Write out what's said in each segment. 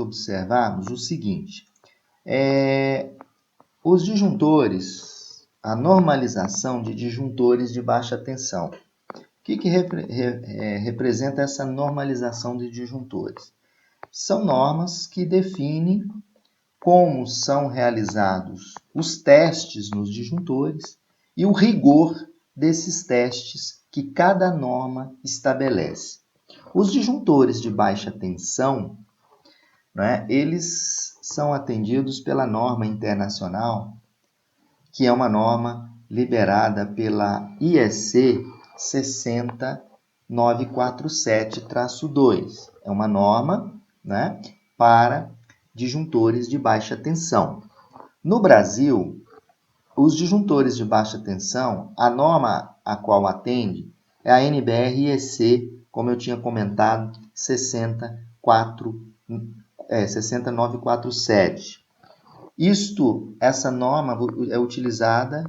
observarmos o seguinte. Os disjuntores, a normalização de disjuntores de baixa tensão. O que representa essa normalização de disjuntores? São normas que definem como são realizados os testes nos disjuntores e o rigor desses testes que cada norma estabelece. Os disjuntores de baixa tensão, né, eles são atendidos pela norma internacional, que é uma norma liberada pela IEC 60947-2. É uma norma, né, para disjuntores de baixa tensão. No Brasil, os disjuntores de baixa tensão, a norma a qual atende é a NBR-IEC, como eu tinha comentado, 60947. Essa norma é utilizada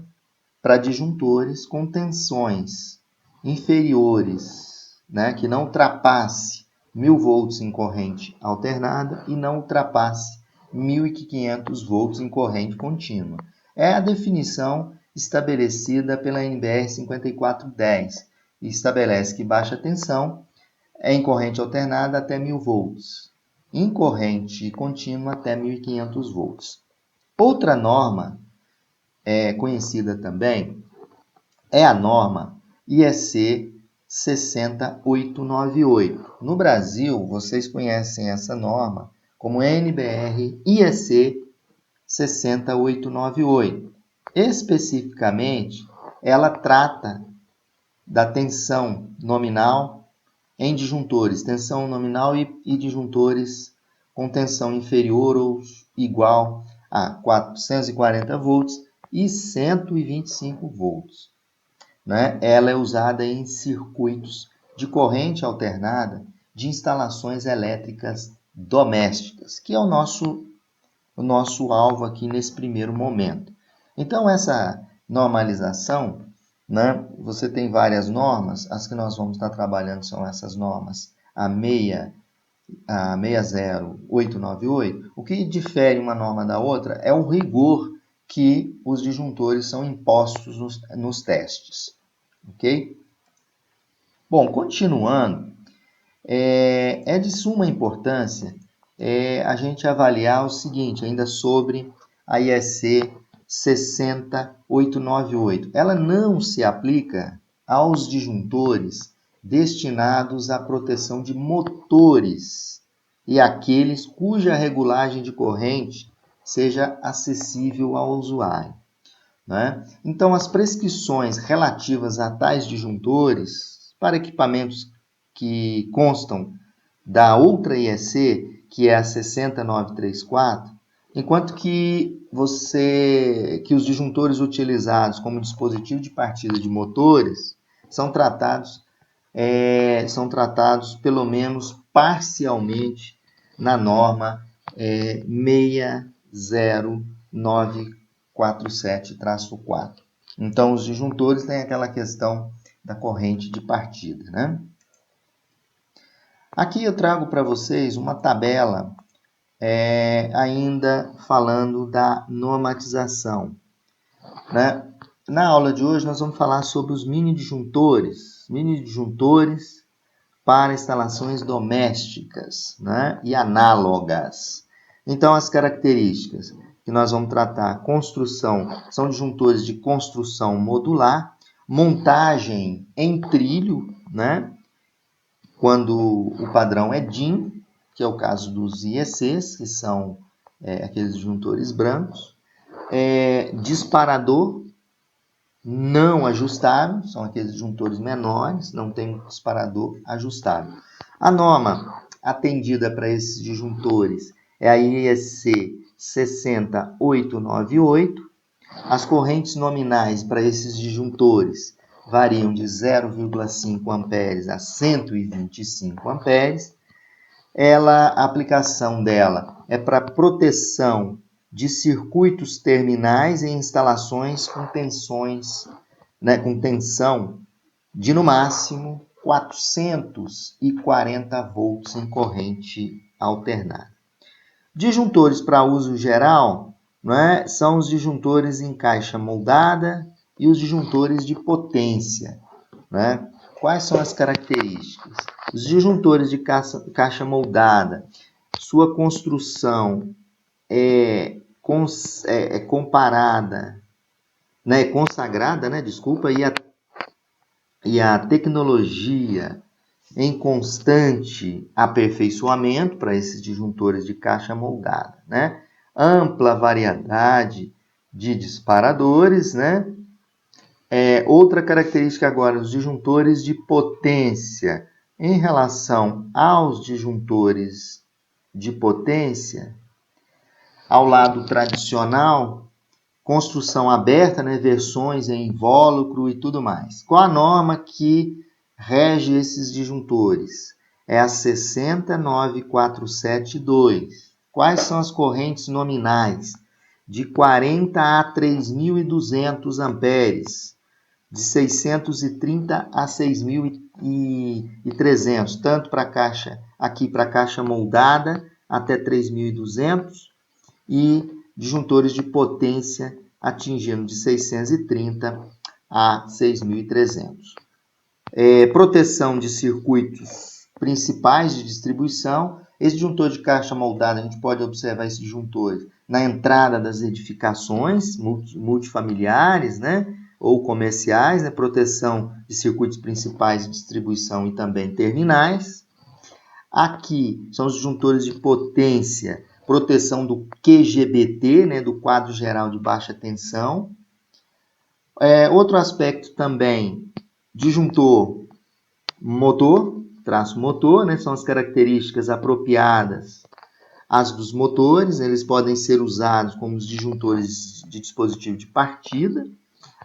para disjuntores com tensões inferiores, né, que não ultrapasse 1.000 volts em corrente alternada e não ultrapasse 1.500 volts em corrente contínua. É a definição estabelecida pela NBR 5410 e estabelece que baixa tensão é em corrente alternada até 1.000 volts, em corrente contínua até 1.500 volts. Outra norma conhecida também é a norma IEC 60898. No Brasil, vocês conhecem essa norma como NBR IEC 60898. Especificamente, ela trata da tensão nominal em disjuntores, tensão nominal e disjuntores com tensão inferior ou igual a 440 volts e 125 volts. Né? Ela é usada em circuitos de corrente alternada de instalações elétricas domésticas, que é o nosso alvo aqui nesse primeiro momento. Então, essa normalização, né, você tem várias normas, as que nós vamos estar trabalhando são essas normas, a 60898. O que difere uma norma da outra é o rigor que os disjuntores são impostos nos testes. Ok? Bom, continuando, é de suma importância a gente avaliar o seguinte, ainda sobre a IEC 60898. Ela não se aplica aos disjuntores destinados à proteção de motores e aqueles cuja regulagem de corrente seja acessível ao usuário. Né? Então, as prescrições relativas a tais disjuntores para equipamentos que constam da outra IEC, que é a 60934, enquanto que os disjuntores utilizados como dispositivo de partida de motores são tratados pelo menos parcialmente na norma 60947-4. Então, os disjuntores têm aquela questão da corrente de partida, né? Aqui eu trago para vocês uma tabela ainda falando da normatização. Né? Na aula de hoje nós vamos falar sobre os mini-disjuntores para instalações domésticas, né? E análogas. Então, as características que nós vamos tratar, são disjuntores de construção modular, montagem em trilho, né? Quando o padrão é DIN, que é o caso dos IECs, que são aqueles disjuntores brancos, disparador não ajustável, são aqueles disjuntores menores, não tem disparador ajustável. A norma atendida para esses disjuntores é a IEC 60898. As correntes nominais para esses disjuntores variam de 0,5 amperes a 125 amperes. A aplicação dela é para proteção de circuitos terminais em instalações com tensões, né, com tensão de no máximo 440 volts em corrente alternada. Disjuntores para uso geral, né, são os disjuntores em caixa moldada e os disjuntores de potência. Né? Quais são as características? Os disjuntores de caixa moldada, sua construção é comparada, né, consagrada, né, desculpa, e a tecnologia em constante aperfeiçoamento para esses disjuntores de caixa moldada, né? Ampla variedade de disparadores, né? Outra característica agora, os disjuntores de potência. Em relação aos disjuntores de potência, ao lado tradicional, construção aberta, né, versões em invólucro e tudo mais. Qual a norma que rege esses disjuntores? É a 69472. Quais são as correntes nominais? De 40 a 3.200 amperes, de 630 a 6.300, tanto para a caixa, aqui para a caixa moldada até 3.200 e disjuntores de potência atingindo de 630 a 6.300. Proteção de circuitos principais de distribuição. Esse disjuntor de caixa moldada, a gente pode observar esse disjuntor na entrada das edificações multifamiliares, né, ou comerciais, né, proteção de circuitos principais de distribuição e também terminais. Aqui são os disjuntores de potência, proteção do QGBT, né, do quadro geral de baixa tensão. Outro aspecto também, disjuntor motor, traço motor, né, são as características apropriadas às dos motores. Eles podem ser usados como os disjuntores de dispositivo de partida.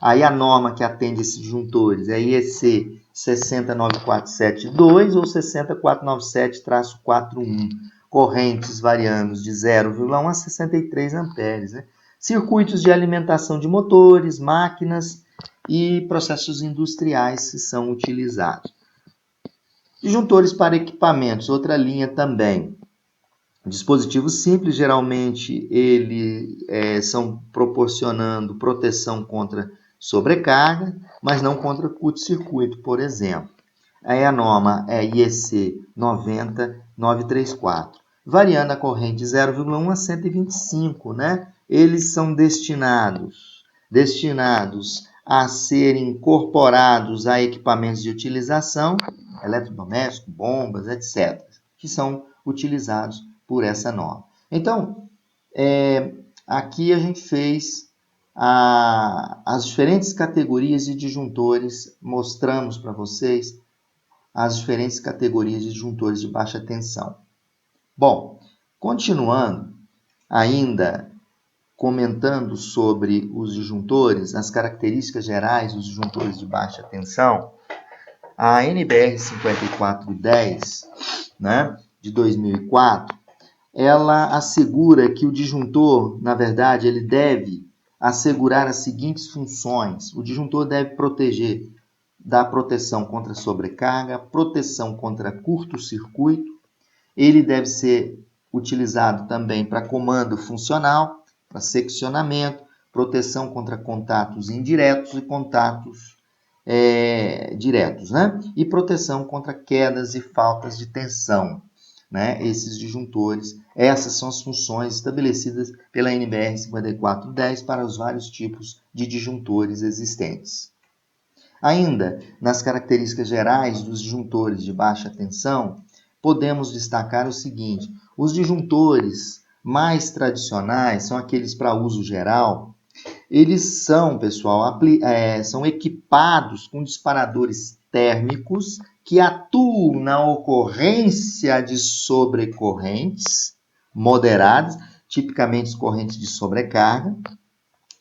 Aí a norma que atende esses disjuntores é IEC 69472 ou 60497-41, correntes variando de 0,1 a 63 amperes. Né? Circuitos de alimentação de motores, máquinas e processos industriais que são utilizados. Disjuntores para equipamentos, outra linha também. Dispositivos simples, geralmente, são proporcionando proteção contra sobrecarga, mas não contra curto-circuito, por exemplo. Aí a norma é IEC 90934, variando a corrente de 0,1 a 125, né? Eles são destinados a serem incorporados a equipamentos de utilização, eletrodoméstico, bombas, etc., que são utilizados por essa norma. Então, aqui a gente fez as diferentes categorias de disjuntores, mostramos para vocês as diferentes categorias de disjuntores de baixa tensão. Bom, continuando, ainda comentando sobre os disjuntores, as características gerais dos disjuntores de baixa tensão, a NBR 5410, né, de 2004, ela assegura que o disjuntor, na verdade, ele deve assegurar as seguintes funções. O disjuntor deve proteger da proteção contra sobrecarga, proteção contra curto-circuito. Ele deve ser utilizado também para comando funcional, para seccionamento, proteção contra contatos indiretos e contatos diretos, né? E proteção contra quedas e faltas de tensão. Né, esses disjuntores, essas são as funções estabelecidas pela NBR 5410 para os vários tipos de disjuntores existentes. Ainda, nas características gerais dos disjuntores de baixa tensão, podemos destacar o seguinte: os disjuntores mais tradicionais são aqueles para uso geral. Eles são, pessoal, são equipados com disparadores térmicos que atuam na ocorrência de sobrecorrentes moderadas, tipicamente correntes de sobrecarga,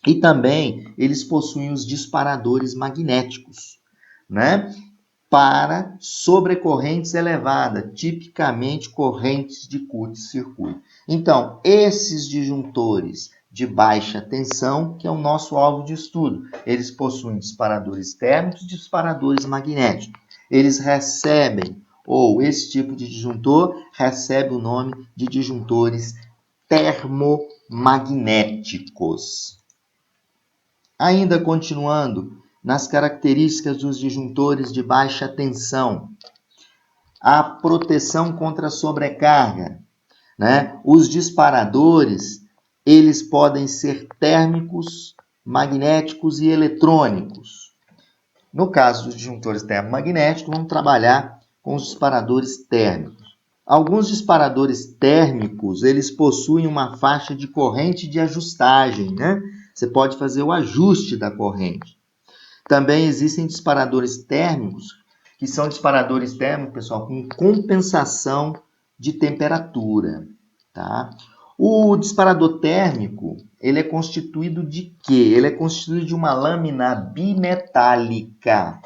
e também eles possuem os disparadores magnéticos, né? Para sobrecorrentes elevadas, tipicamente correntes de curto-circuito. Então, esses disjuntores de baixa tensão, que é o nosso alvo de estudo, eles possuem disparadores térmicos e disparadores magnéticos. Eles recebem, ou esse tipo de disjuntor recebe o nome de disjuntores termomagnéticos. Ainda continuando nas características dos disjuntores de baixa tensão, a proteção contra sobrecarga, né? Os disparadores, eles podem ser térmicos, magnéticos e eletrônicos. No caso dos disjuntores termomagnéticos, vamos trabalhar com os disparadores térmicos. Alguns disparadores térmicos, eles possuem uma faixa de corrente de ajustagem, né? Você pode fazer o ajuste da corrente. Também existem disparadores térmicos, que são disparadores térmicos, pessoal, com compensação de temperatura, tá? O disparador térmico, ele é constituído de quê? Ele é constituído de uma lâmina bimetálica,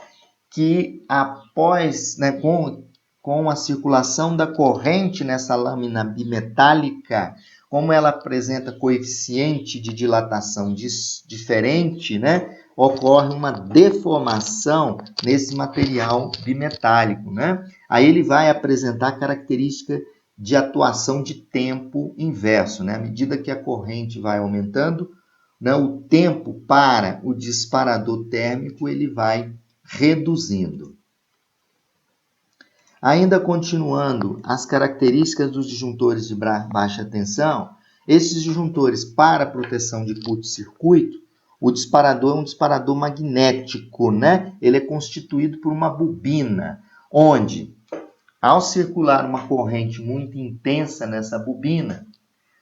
que após, né, com a circulação da corrente nessa lâmina bimetálica, como ela apresenta coeficiente de dilatação diferente, né, ocorre uma deformação nesse material bimetálico, né? Aí ele vai apresentar característica de atuação de tempo inverso, né? À medida que a corrente vai aumentando, né, o tempo para o disparador térmico ele vai reduzindo. Ainda continuando as características dos disjuntores de baixa tensão, esses disjuntores para proteção de curto-circuito, o disparador é um disparador magnético, né? Ele é constituído por uma bobina, onde, ao circular uma corrente muito intensa nessa bobina,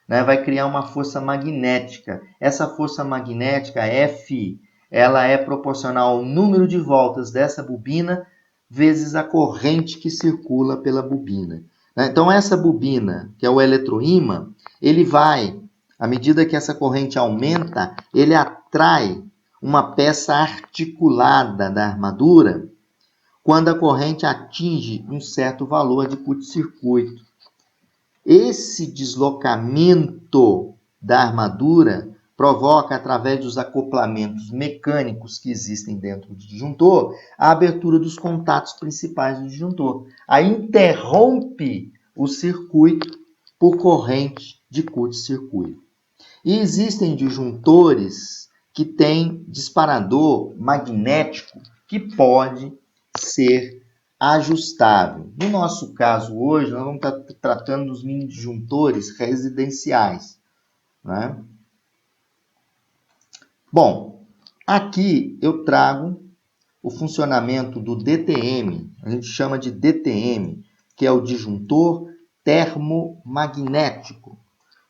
né, vai criar uma força magnética. Essa força magnética, F, ela é proporcional ao número de voltas dessa bobina vezes a corrente que circula pela bobina. Então, essa bobina, que é o eletroímã, ele vai, à medida que essa corrente aumenta, ele atrai uma peça articulada da armadura quando a corrente atinge um certo valor de curto-circuito. Esse deslocamento da armadura provoca, através dos acoplamentos mecânicos que existem dentro do disjuntor, a abertura dos contatos principais do disjuntor. Aí interrompe o circuito por corrente de curto-circuito. E existem disjuntores que têm disparador magnético que pode ser ajustável. No nosso caso hoje, nós vamos estar tratando dos mini disjuntores residenciais, né? Bom, aqui eu trago o funcionamento do DTM, a gente chama de DTM, que é o disjuntor termomagnético.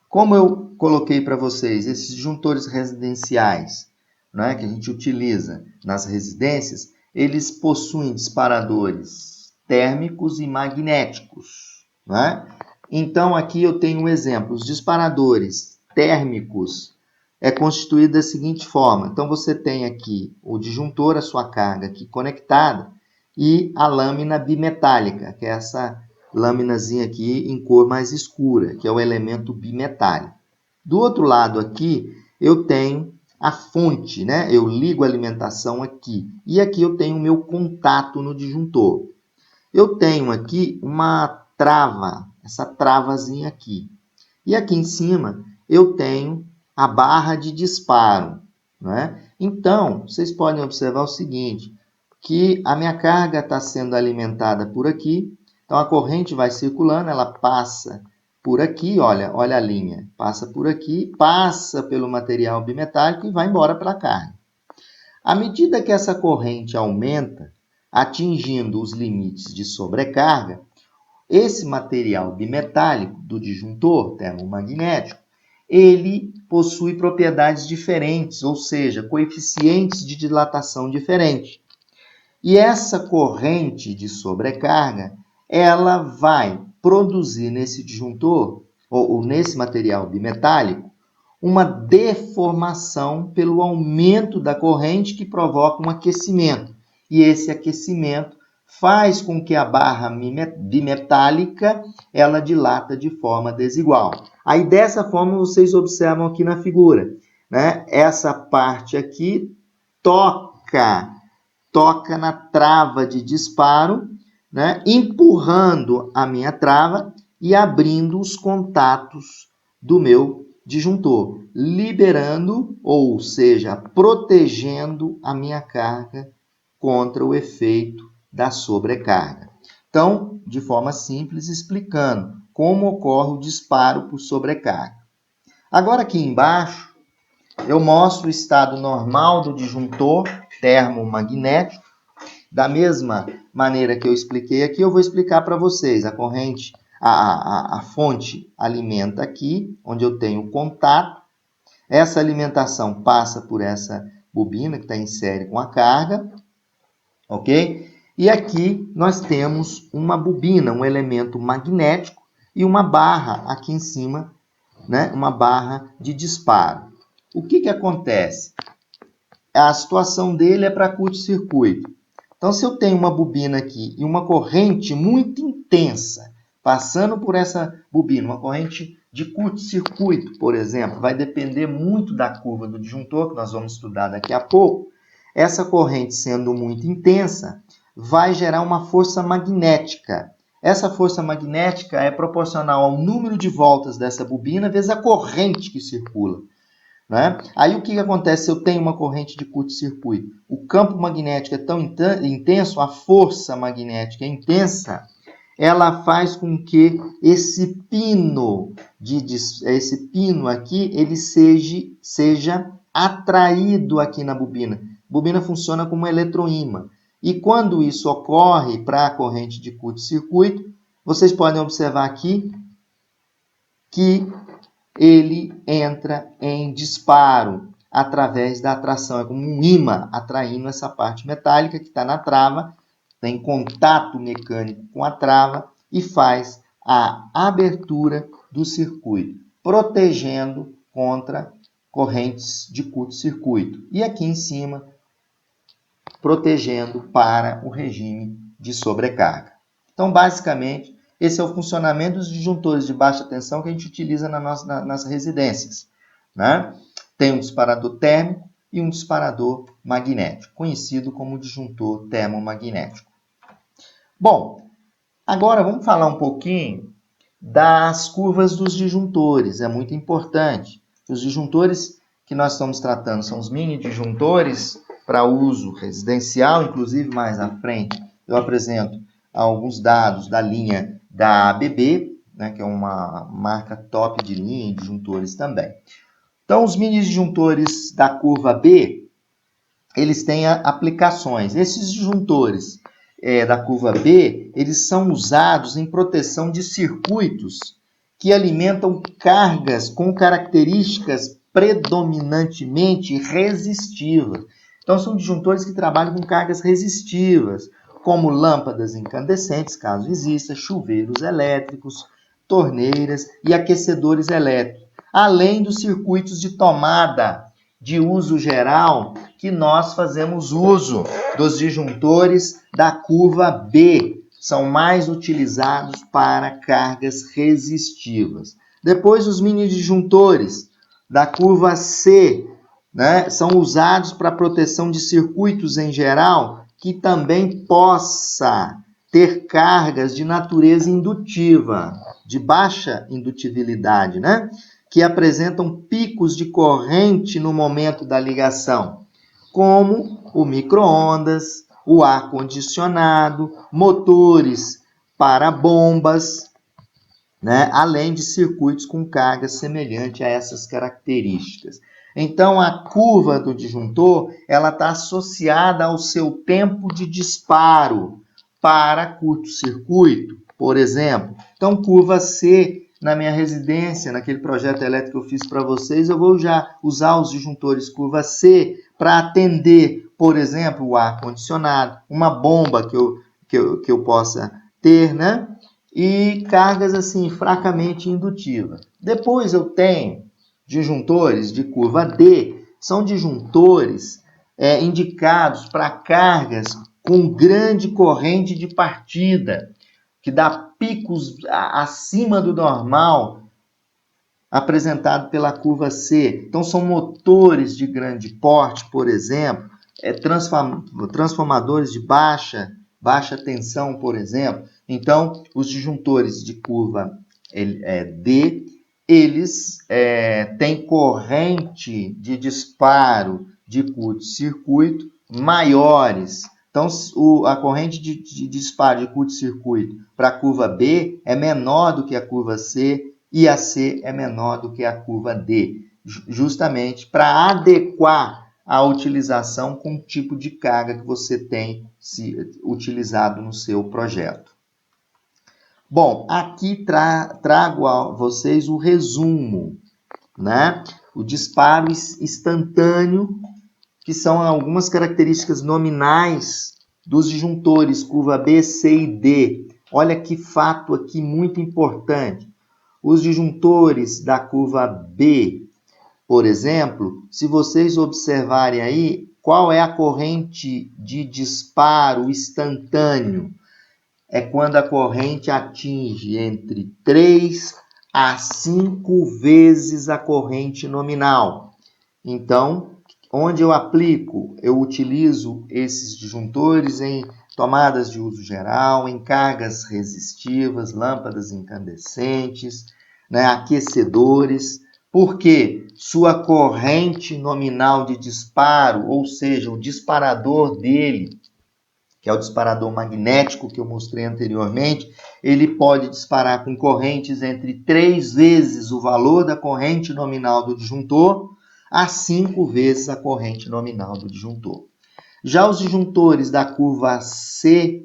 Como eu coloquei para vocês, esses disjuntores residenciais, né, que a gente utiliza nas residências, eles possuem disparadores térmicos e magnéticos, né? Então, aqui eu tenho um exemplo. Os disparadores térmicos é constituído da seguinte forma. Então, você tem aqui o disjuntor, a sua carga aqui conectada, e a lâmina bimetálica, que é essa lâminazinha aqui em cor mais escura, que é o elemento bimetálico. Do outro lado aqui, eu tenho a fonte, né? Eu ligo a alimentação aqui. E aqui eu tenho o meu contato no disjuntor. Eu tenho aqui uma trava, essa travazinha aqui. E aqui em cima eu tenho a barra de disparo, né? Então, vocês podem observar o seguinte, que a minha carga está sendo alimentada por aqui, então a corrente vai circulando, ela passa por aqui, olha a linha, passa por aqui, passa pelo material bimetálico e vai embora para a carga. À medida que essa corrente aumenta, atingindo os limites de sobrecarga, esse material bimetálico do disjuntor termomagnético, ele possui propriedades diferentes, ou seja, coeficientes de dilatação diferentes. E essa corrente de sobrecarga, ela vai produzir nesse disjuntor, ou nesse material bimetálico, uma deformação pelo aumento da corrente que provoca um aquecimento. E esse aquecimento faz com que a barra bimetálica ela dilata de forma desigual. Aí dessa forma vocês observam aqui na figura, né? Essa parte aqui toca na trava de disparo, né? Empurrando a minha trava e abrindo os contatos do meu disjuntor, liberando, ou seja, protegendo a minha carga contra o efeito da sobrecarga. Então, de forma simples, explicando como ocorre o disparo por sobrecarga. Agora aqui embaixo, eu mostro o estado normal do disjuntor termomagnético. Da mesma maneira que eu expliquei aqui, eu vou explicar para vocês. A corrente, a fonte alimenta aqui, onde eu tenho contato. Essa alimentação passa por essa bobina que está em série com a carga, ok? E aqui nós temos uma bobina, um elemento magnético e uma barra aqui em cima, né? Uma barra de disparo. O que acontece? A situação dele é para curto-circuito. Então, se eu tenho uma bobina aqui e uma corrente muito intensa passando por essa bobina, uma corrente de curto-circuito, por exemplo, vai depender muito da curva do disjuntor, que nós vamos estudar daqui a pouco. Essa corrente sendo muito intensa, vai gerar uma força magnética. Essa força magnética é proporcional ao número de voltas dessa bobina vezes a corrente que circula. Né? Aí o que acontece se eu tenho uma corrente de curto-circuito? O campo magnético é tão intenso, a força magnética é intensa, ela faz com que esse pino aqui ele seja atraído aqui na bobina. A bobina funciona como um eletroímã. E quando isso ocorre para a corrente de curto-circuito, vocês podem observar aqui que ele entra em disparo através da atração. É como um ímã atraindo essa parte metálica que está na trava, tem contato mecânico com a trava e faz a abertura do circuito, protegendo contra correntes de curto-circuito. E aqui em cima, protegendo para o regime de sobrecarga. Então, basicamente, esse é o funcionamento dos disjuntores de baixa tensão que a gente utiliza nas residências. Né? Tem um disparador térmico e um disparador magnético, conhecido como disjuntor termomagnético. Bom, agora vamos falar um pouquinho das curvas dos disjuntores. É muito importante. Os disjuntores que nós estamos tratando são os mini disjuntores para uso residencial, inclusive mais à frente eu apresento alguns dados da linha da ABB, né, que é uma marca top de linha em disjuntores também. Então, os mini disjuntores da curva B, eles têm aplicações. Esses disjuntores da curva B, eles são usados em proteção de circuitos que alimentam cargas com características predominantemente resistivas. Então, são disjuntores que trabalham com cargas resistivas, como lâmpadas incandescentes, caso exista, chuveiros elétricos, torneiras e aquecedores elétricos, além dos circuitos de tomada de uso geral, que nós fazemos uso dos disjuntores da curva B. São mais utilizados para cargas resistivas. Depois, os mini disjuntores da curva C, né, são usados para proteção de circuitos em geral, que também possa ter cargas de natureza indutiva, de baixa indutibilidade, né? Que apresentam picos de corrente no momento da ligação, como o micro-ondas, o ar-condicionado, motores para bombas, né? Além de circuitos com carga semelhante a essas características. Então, a curva do disjuntor ela está associada ao seu tempo de disparo para curto-circuito, por exemplo. Então, curva C, na minha residência, naquele projeto elétrico que eu fiz para vocês, eu vou já usar os disjuntores curva C para atender, por exemplo, o ar-condicionado, uma bomba que eu possa ter, né? E cargas assim fracamente indutivas. Depois eu tenho disjuntores de curva D, são disjuntores indicados para cargas com grande corrente de partida, que dá picos acima do normal, apresentado pela curva C. Então, são motores de grande porte, por exemplo, transformadores de baixa tensão, por exemplo. Então, os disjuntores de curva D, eles têm corrente de disparo de curto-circuito maiores. Então, a corrente de disparo de curto-circuito para a curva B é menor do que a curva C e a C é menor do que a curva D, justamente para adequar a utilização com o tipo de carga que você tem utilizado no seu projeto. Bom, aqui trago a vocês o resumo, né? O disparo instantâneo, que são algumas características nominais dos disjuntores curva B, C e D. Olha que fato aqui muito importante. Os disjuntores da curva B, por exemplo, se vocês observarem aí, qual é a corrente de disparo instantâneo? É quando a corrente atinge entre 3 a 5 vezes a corrente nominal. Então, onde eu aplico, eu utilizo esses disjuntores em tomadas de uso geral, em cargas resistivas, lâmpadas incandescentes, né, aquecedores, porque sua corrente nominal de disparo, ou seja, o disparador dele, que é o disparador magnético que eu mostrei anteriormente, ele pode disparar com correntes entre 3 vezes o valor da corrente nominal do disjuntor a 5 vezes a corrente nominal do disjuntor. Já os disjuntores da curva C,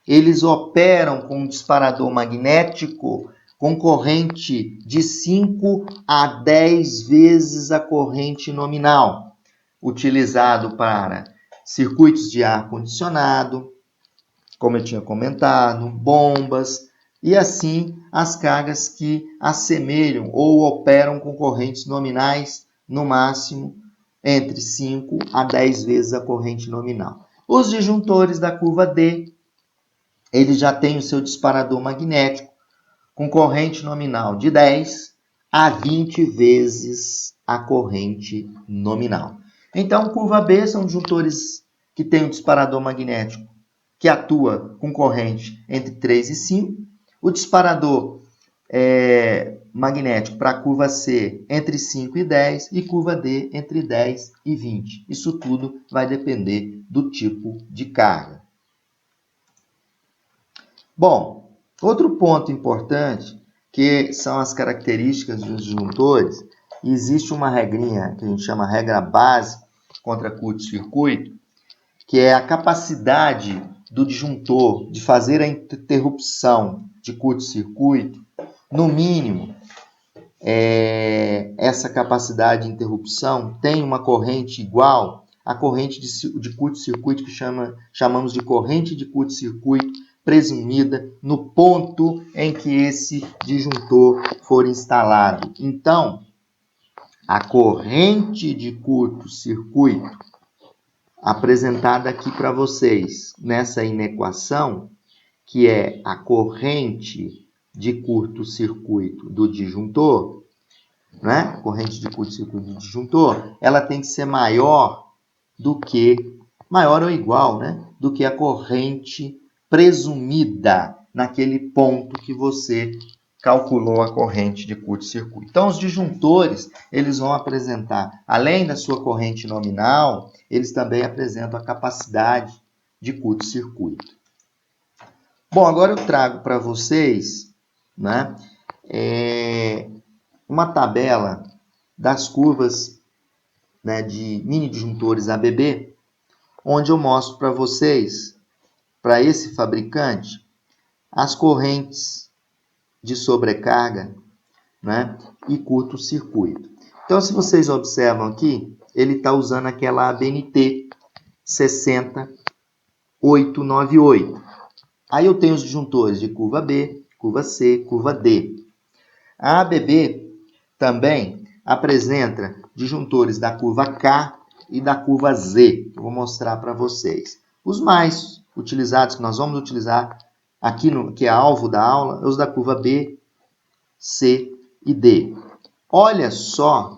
eles operam com um disparador magnético com corrente de 5 a 10 vezes a corrente nominal, utilizado para circuitos de ar-condicionado, como eu tinha comentado, bombas, e assim as cargas que assemelham ou operam com correntes nominais, no máximo, entre 5 a 10 vezes a corrente nominal. Os disjuntores da curva D, eles já têm o seu disparador magnético, com corrente nominal de 10 a 20 vezes a corrente nominal. Então, curva B são disjuntores que têm um disparador magnético que atua com corrente entre 3 e 5. O disparador magnético para a curva C entre 5 e 10 e curva D entre 10 e 20. Isso tudo vai depender do tipo de carga. Bom, outro ponto importante, que são as características dos disjuntores, existe uma regrinha que a gente chama regra base contra curto-circuito, que é a capacidade do disjuntor de fazer a interrupção de curto-circuito, no mínimo, essa capacidade de interrupção tem uma corrente igual à corrente de curto-circuito que chamamos de corrente de curto-circuito presumida no ponto em que esse disjuntor for instalado. Então, a corrente de curto-circuito apresentada aqui para vocês nessa inequação, que é a corrente de curto-circuito do disjuntor, né? Corrente de curto-circuito do disjuntor, ela tem que ser maior ou igual, né? Do que a corrente presumida naquele ponto que você calculou a corrente de curto-circuito. Então, os disjuntores, eles vão apresentar, além da sua corrente nominal, eles também apresentam a capacidade de curto-circuito. Bom, agora eu trago para vocês, né, uma tabela das curvas, né, de mini disjuntores ABB, onde eu mostro para vocês, para esse fabricante, as correntes de sobrecarga, né, e curto-circuito. Então, se vocês observam aqui, ele está usando aquela ABNT 60898. Aí eu tenho os disjuntores de curva B, curva C, curva D. A ABB também apresenta disjuntores da curva K e da curva Z. Eu vou mostrar para vocês. Os mais utilizados, que nós vamos utilizar aqui, que é alvo da aula, é os da curva B, C e D. Olha só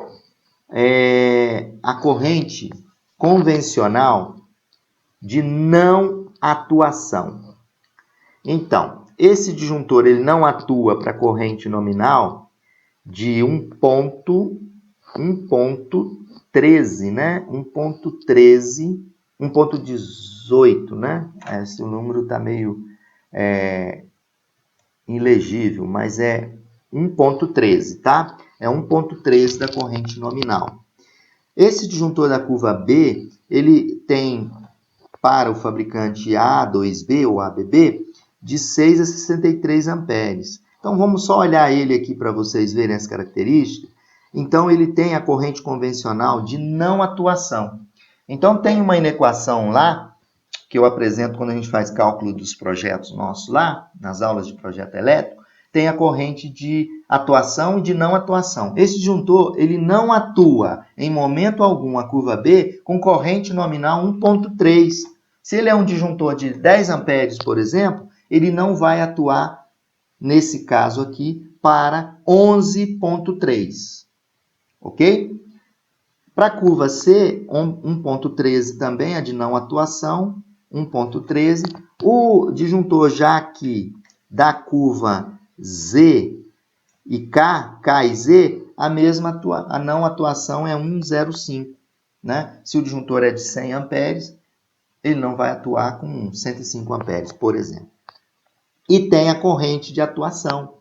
a corrente convencional de não atuação. Então, esse disjuntor ele não atua para corrente nominal de 1.13, né? 1.13, 1.18, né? Esse número está meio ilegível, mas é 1.13, tá? É 1.13 da corrente nominal. Esse disjuntor da curva B, ele tem para o fabricante A2B ou ABB de 6 a 63 amperes. Então vamos só olhar ele aqui para vocês verem as características. Então ele tem a corrente convencional de não atuação. Então tem uma inequação lá que eu apresento quando a gente faz cálculo dos projetos nossos lá, nas aulas de projeto elétrico, tem a corrente de atuação e de não atuação. Esse disjuntor, ele não atua em momento algum a curva B com corrente nominal 1.3. Se ele é um disjuntor de 10 amperes, por exemplo, ele não vai atuar, nesse caso aqui, para 11.3. Ok? Para a curva C, 1.13 também é de não atuação, 1.13. O disjuntor já aqui da curva Z e K e Z, a não atuação é 1,05. Né? Se o disjuntor é de 100 amperes, ele não vai atuar com 105 amperes, por exemplo. E tem a corrente de atuação.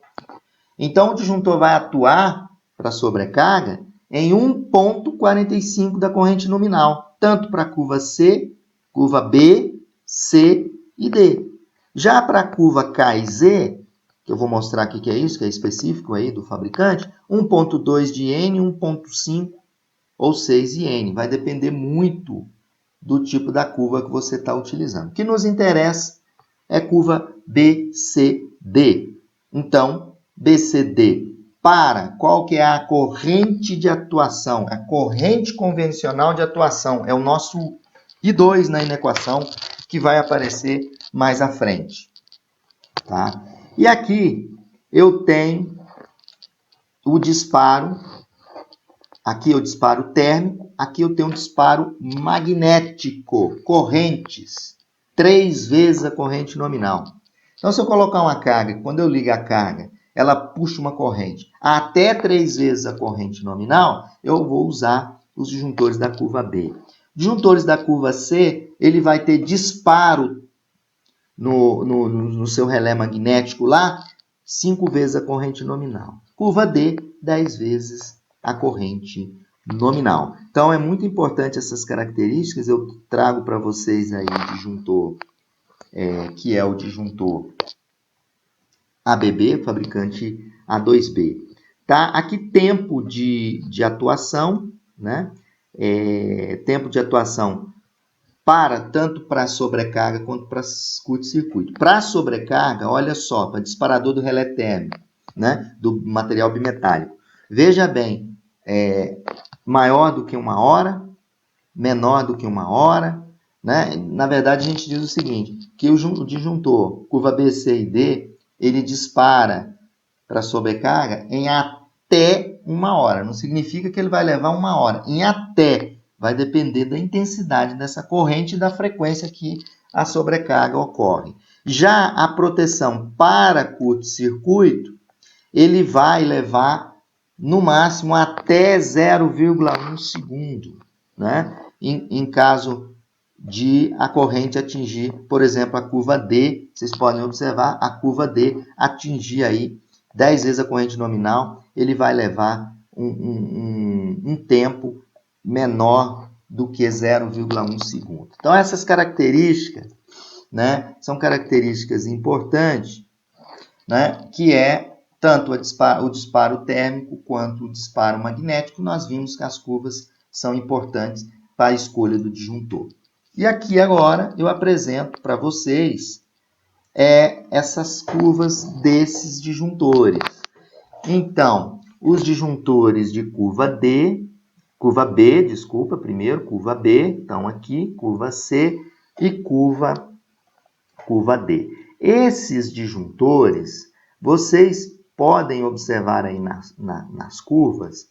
Então, o disjuntor vai atuar para sobrecarga em 1.45 da corrente nominal, tanto para a curva C, curva B, C e D. Já para a curva K e Z, que eu vou mostrar aqui que é isso, que é específico aí do fabricante, 1.2 de N, 1.5 ou 6 de N. Vai depender muito do tipo da curva que você está utilizando. O que nos interessa é curva BCD. Então, BCD para qual que é a corrente de atuação? A corrente convencional de atuação é o nosso I2 na inequação que vai aparecer mais à frente. Tá? E aqui eu tenho o disparo, aqui eu disparo térmico, aqui eu tenho um disparo magnético, correntes, 3 vezes a corrente nominal. Então, se eu colocar uma carga, quando eu ligo a carga, ela puxa uma corrente até 3 vezes a corrente nominal, eu vou usar os disjuntores da curva B. Disjuntores da curva C, ele vai ter disparo no seu relé magnético lá, 5 vezes a corrente nominal. Curva D, 10 vezes a corrente nominal. Então, é muito importante essas características. Eu trago para vocês aí o disjuntor, que é o disjuntor ABB, fabricante A2B. Tá? Aqui, tempo de atuação, né? Tempo de atuação tanto para sobrecarga quanto para curto-circuito. Para sobrecarga, olha só, para disparador do relé térmico, né? Do material bimetálico. Veja bem, maior do que 1 hora, menor do que 1 hora. Né? Na verdade, a gente diz o seguinte, que o disjuntor curva B, C e D, ele dispara para sobrecarga em até 1 hora. Não significa que ele vai levar 1 hora. Em até, vai depender da intensidade dessa corrente e da frequência que a sobrecarga ocorre. Já a proteção para curto-circuito, ele vai levar no máximo até 0,1 segundo, né? Em caso de a corrente atingir, por exemplo, a curva D, vocês podem observar, a curva D atingir aí 10 vezes a corrente nominal, ele vai levar um tempo menor do que 0,1 segundo. Então, essas características, né, são características importantes, né, que é tanto o disparo térmico quanto o disparo magnético. Nós vimos que as curvas são importantes para a escolha do disjuntor. E aqui agora eu apresento para vocês essas curvas desses disjuntores. Então, os disjuntores de curva B, primeiro curva B, então aqui, curva C e curva D. Esses disjuntores, vocês podem observar aí nas curvas,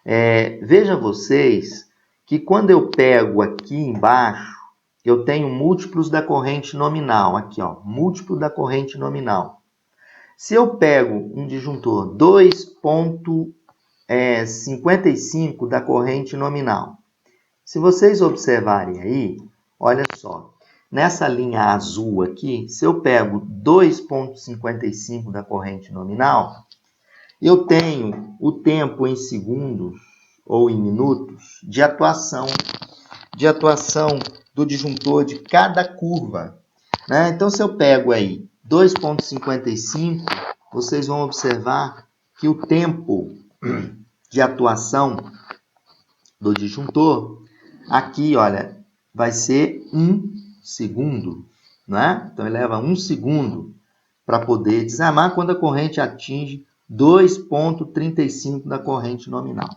veja vocês que quando eu pego aqui embaixo, eu tenho múltiplos da corrente nominal, aqui ó, múltiplo da corrente nominal. Se eu pego um disjuntor 2.1 55 da corrente nominal. Se vocês observarem aí, olha só, nessa linha azul aqui, se eu pego 2,55 da corrente nominal, eu tenho o tempo em segundos ou em minutos de atuação do disjuntor de cada curva, né? Então, se eu pego aí 2,55, vocês vão observar que o tempo de atuação do disjuntor, aqui, olha, vai ser 1 segundo, né? Então, ele leva 1 segundo para poder desarmar quando a corrente atinge 2,35 da corrente nominal.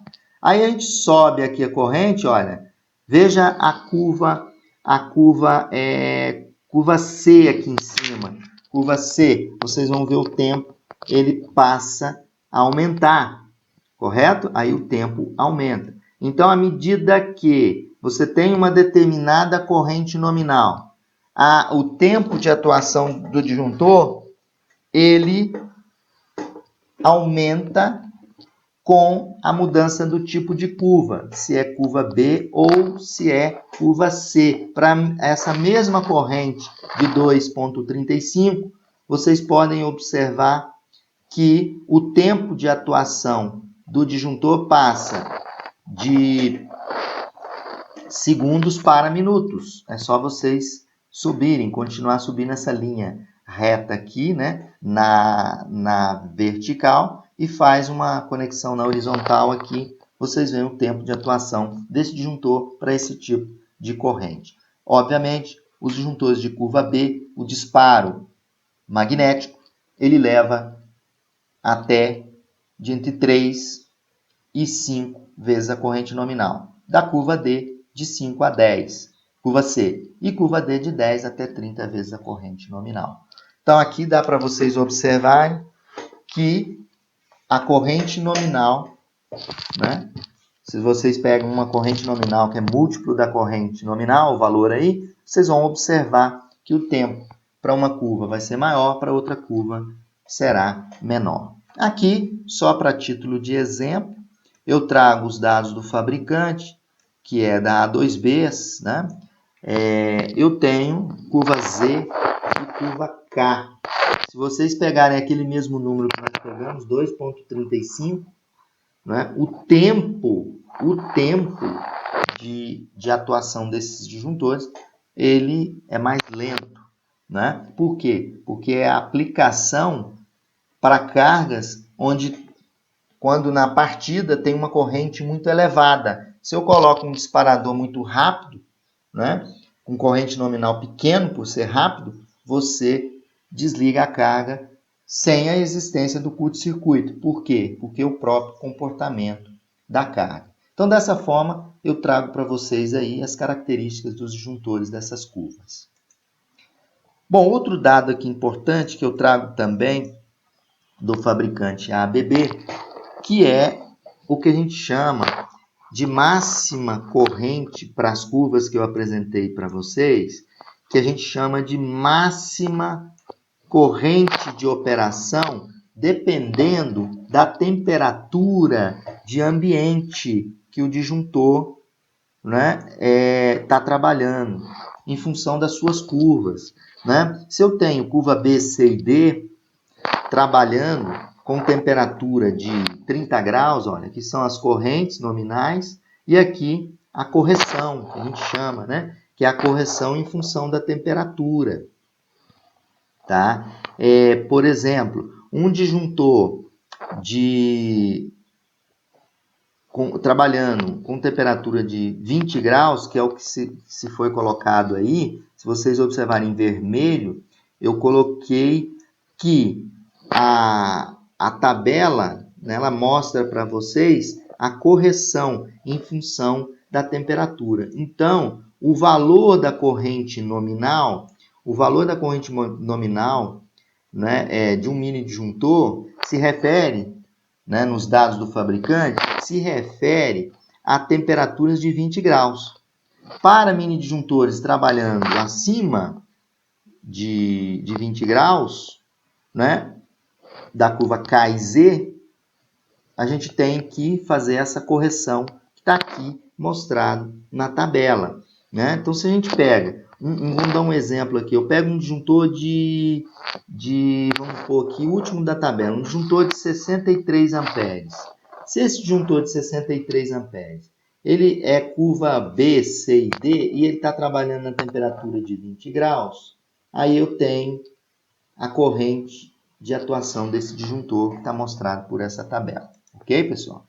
Aí a gente sobe aqui a corrente, olha, veja a curva C aqui em cima. Curva C, vocês vão ver o tempo, ele passa a aumentar, correto? Aí o tempo aumenta. Então, à medida que você tem uma determinada corrente nominal, o tempo de atuação do disjuntor, ele aumenta com a mudança do tipo de curva, se é curva B ou se é curva C. Para essa mesma corrente de 2,35, vocês podem observar que o tempo de atuação do disjuntor passa de segundos para minutos. É só vocês continuar subindo essa linha reta aqui, né, na vertical, e faz uma conexão na horizontal aqui, vocês veem o tempo de atuação desse disjuntor para esse tipo de corrente. Obviamente, os disjuntores de curva B, o disparo magnético, ele leva até de entre 3 e 5 vezes a corrente nominal. Da curva D, de 5 a 10. Curva C. E curva D, de 10 até 30 vezes a corrente nominal. Então, aqui dá para vocês observarem que a corrente nominal, né? Se vocês pegam uma corrente nominal que é múltiplo da corrente nominal, o valor aí, vocês vão observar que o tempo para uma curva vai ser maior, para outra curva será menor. Aqui, só para título de exemplo, eu trago os dados do fabricante, que é da A2B, né? Eu tenho curva Z e curva K. Se vocês pegarem aquele mesmo número que nós pegamos, 2,35, né? O tempo de atuação desses disjuntores, ele é mais lento, né? Por quê? Porque é a aplicação para cargas quando na partida tem uma corrente muito elevada. Se eu coloco um disparador muito rápido, né, com corrente nominal pequeno, por ser rápido, você desliga a carga sem a existência do curto-circuito. Por quê? Porque o próprio comportamento da carga. Então, dessa forma, eu trago para vocês aí as características dos disjuntores dessas curvas. Bom, outro dado aqui importante que eu trago também do fabricante ABB, que é o que a gente chama de máxima corrente para as curvas que eu apresentei para vocês, que a gente chama de máxima corrente de operação, dependendo da temperatura de ambiente que o disjuntor, né, está trabalhando, em função das suas curvas, né? Se eu tenho curva B, C e D trabalhando com temperatura de 30 graus, olha, aqui são as correntes nominais, e aqui a correção, que a gente chama, né? Que é a correção em função da temperatura. Tá? Por exemplo, um disjuntor trabalhando com temperatura de 20 graus, que é o que se foi colocado aí, se vocês observarem em vermelho, eu coloquei que a tabela, né, ela mostra para vocês a correção em função da temperatura. Então, o valor da corrente nominal, né, de um mini disjuntor se refere, né, nos dados do fabricante, se refere a temperaturas de 20 graus. Para mini disjuntores trabalhando acima de 20 graus, né, da curva K e Z, a gente tem que fazer essa correção que está aqui mostrado na tabela, né? Então, se a gente pega, vamos dar um exemplo aqui, eu pego um disjuntor vamos pôr aqui o último da tabela, um disjuntor de 63 amperes. Se esse disjuntor de 63 amperes, ele é curva B, C e D, e ele está trabalhando na temperatura de 20 graus, aí eu tenho a corrente de atuação desse disjuntor que está mostrado por essa tabela. Ok, pessoal?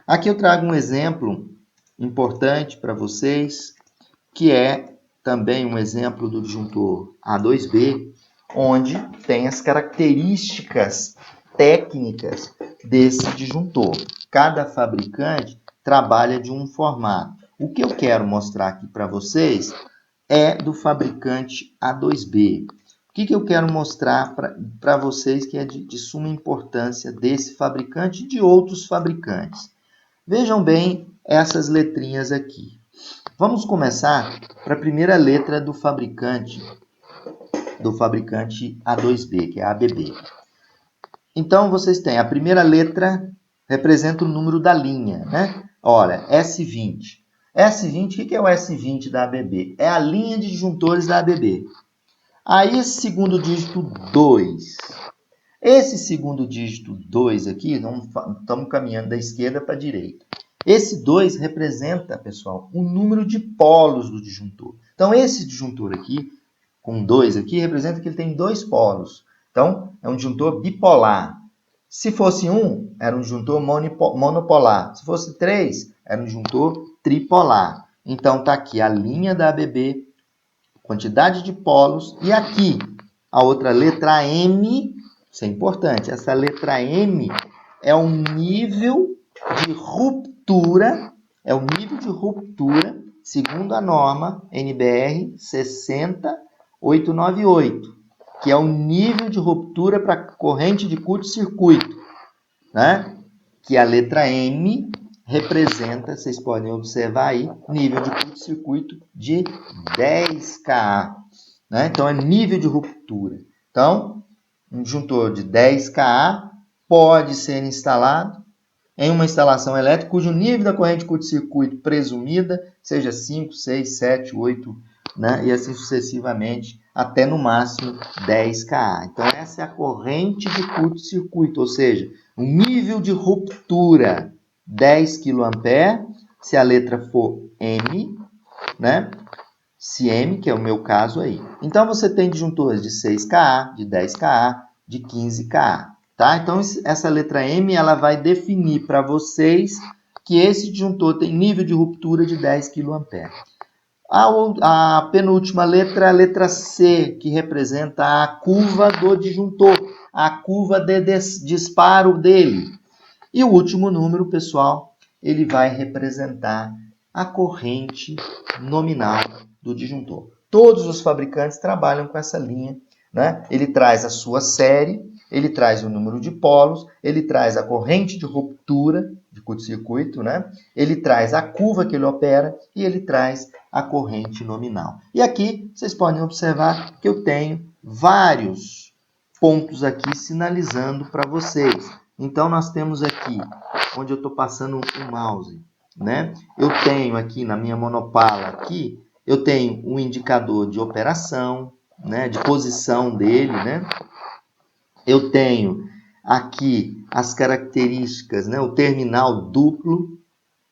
Aqui eu trago um exemplo importante para vocês, que é também um exemplo do disjuntor A2B, onde tem as características técnicas desse disjuntor. Cada fabricante trabalha de um formato. O que eu quero mostrar aqui para vocês é do fabricante A2B. O que eu quero mostrar para vocês que é de suma importância desse fabricante e de outros fabricantes? Vejam bem essas letrinhas aqui. Vamos começar para a primeira letra do fabricante A2B, que é a ABB. Então, vocês têm a primeira letra, representa o número da linha, né? Olha, S20. S20, o que é o S20 da ABB? É a linha de disjuntores da ABB. Aí, esse segundo dígito 2. Esse segundo dígito 2 aqui, estamos caminhando da esquerda para a direita. Esse 2 representa, pessoal, o número de polos do disjuntor. Então, esse disjuntor aqui, com 2 aqui, representa que ele tem 2 polos. Então, é um disjuntor bipolar. Se fosse 1, era um disjuntor monopolar. Se fosse 3, era um disjuntor tripolar. Então, está aqui a linha da ABB, quantidade de polos, e aqui a outra letra M, isso é importante, essa letra M é o nível de ruptura, segundo a norma NBR 60898, que é o nível de ruptura para corrente de curto-circuito, né? Que a letra M representa, vocês podem observar aí, nível de curto-circuito de 10 kA. Né? Então, é nível de ruptura. Então, um disjuntor de 10 kA pode ser instalado em uma instalação elétrica cujo nível da corrente de curto-circuito presumida seja 5, 6, 7, 8, né? E assim sucessivamente, até no máximo 10 kA. Então, essa é a corrente de curto-circuito, ou seja, o nível de ruptura 10 kA, se a letra for M, né? Se M, que é o meu caso aí. Então, você tem disjuntores de 6 kA, de 10 kA, de 15 kA. Tá? Então, essa letra M ela vai definir para vocês que esse disjuntor tem nível de ruptura de 10 kA. A penúltima letra é a letra C, que representa a curva do disjuntor, a curva de disparo dele. E o último número, pessoal, ele vai representar a corrente nominal do disjuntor. Todos os fabricantes trabalham com essa linha, né? Ele traz a sua série, ele traz o número de polos, ele traz a corrente de ruptura de curto-circuito, né? Ele traz a curva que ele opera e ele traz a corrente nominal. E aqui vocês podem observar que eu tenho vários pontos aqui sinalizando para vocês. Então, nós temos aqui, onde eu estou passando o mouse, né? Eu tenho aqui na minha monopala, aqui, eu tenho um indicador de operação, né? De posição dele, né? Eu tenho aqui as características, né? O terminal duplo,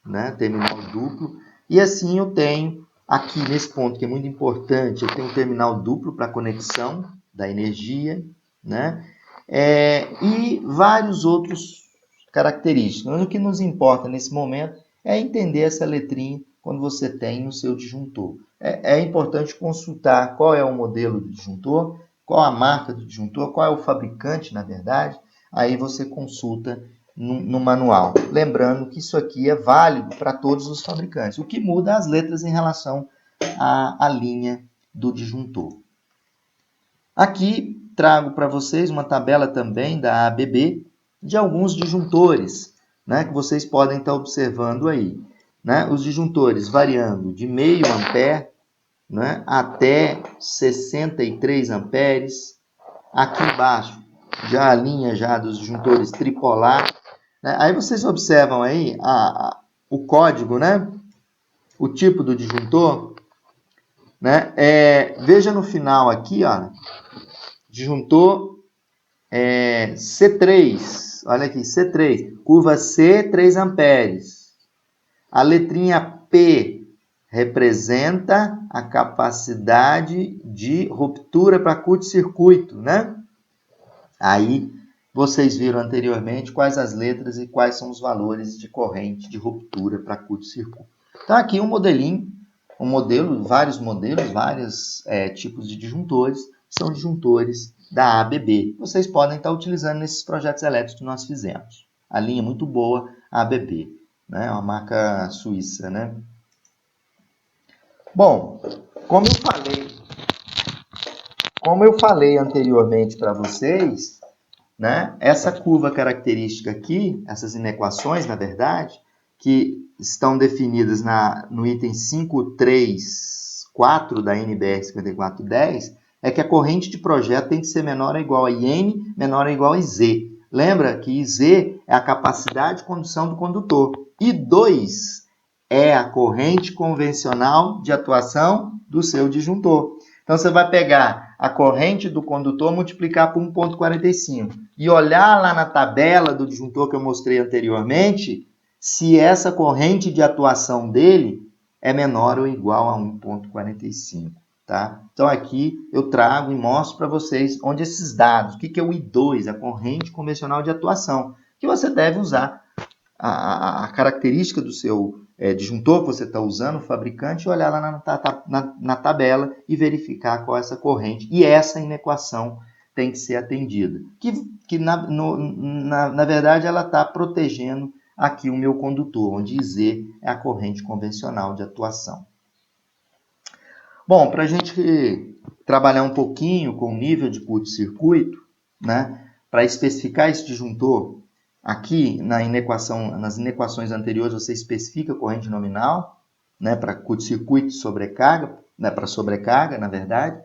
né? Terminal duplo. E assim eu tenho aqui nesse ponto que é muito importante, eu tenho um terminal duplo para conexão da energia, né? E vários outros características. Mas o que nos importa nesse momento é entender essa letrinha quando você tem no seu disjuntor. É importante consultar qual é o modelo do disjuntor, qual a marca do disjuntor, qual é o fabricante, na verdade. Aí você consulta no manual. Lembrando que isso aqui é válido para todos os fabricantes. O que muda é as letras em relação à linha do disjuntor. Aqui trago para vocês uma tabela também da ABB de alguns disjuntores, né, que vocês podem estar observando aí. Né? Os disjuntores variando de meio ampere, né, até 63 amperes. Aqui embaixo, já a linha já dos disjuntores tripolar, né? Aí vocês observam aí o código, né? O tipo do disjuntor, né? Veja no final aqui, ó, disjuntor C3, olha aqui, C3, curva C, 3 amperes. A letrinha P representa a capacidade de ruptura para curto-circuito, né? Aí vocês viram anteriormente quais as letras e quais são os valores de corrente de ruptura para curto-circuito. Então aqui um modelinho, vários modelos, vários tipos de disjuntores, são disjuntores da ABB. Vocês podem estar utilizando nesses projetos elétricos que nós fizemos. A linha muito boa, a ABB, né? É uma marca suíça, né? Bom, como eu falei anteriormente para vocês, né? Essa curva característica aqui, essas inequações, na verdade, que estão definidas no item 534 da NBR 5410, é que a corrente de projeto tem que ser menor ou igual a IN, menor ou igual a Z. Lembra que Z é a capacidade de condução do condutor. E 2 é a corrente convencional de atuação do seu disjuntor. Então, você vai pegar a corrente do condutor, multiplicar por 1,45 e olhar lá na tabela do disjuntor que eu mostrei anteriormente, se essa corrente de atuação dele é menor ou igual a 1,45. Tá? Então, aqui eu trago e mostro para vocês onde esses dados, o que é o I2, a corrente convencional de atuação, que você deve usar a característica do seu disjuntor que você está usando, o fabricante, e olhar lá na tabela e verificar qual é essa corrente. E essa inequação tem que ser atendida. Que na verdade, ela está protegendo aqui o meu condutor, onde Z é a corrente convencional de atuação. Bom, para a gente trabalhar um pouquinho com o nível de curto-circuito, né, para especificar esse disjuntor, aqui nas inequações anteriores você especifica a corrente nominal, né, para curto-circuito e sobrecarga, né, para sobrecarga, na verdade.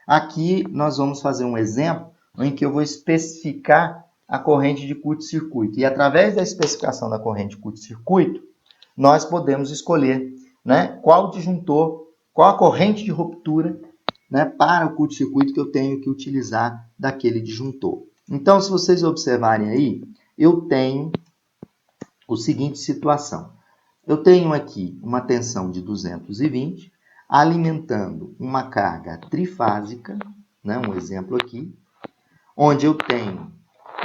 Aqui nós vamos fazer um exemplo em que eu vou especificar a corrente de curto-circuito. E através da especificação da corrente de curto-circuito, nós podemos escolher, né, qual disjuntor, qual a corrente de ruptura, né, para o curto-circuito que eu tenho que utilizar daquele disjuntor. Então, se vocês observarem aí, eu tenho a seguinte situação. Eu tenho aqui uma tensão de 220, alimentando uma carga trifásica, né, um exemplo aqui, onde eu tenho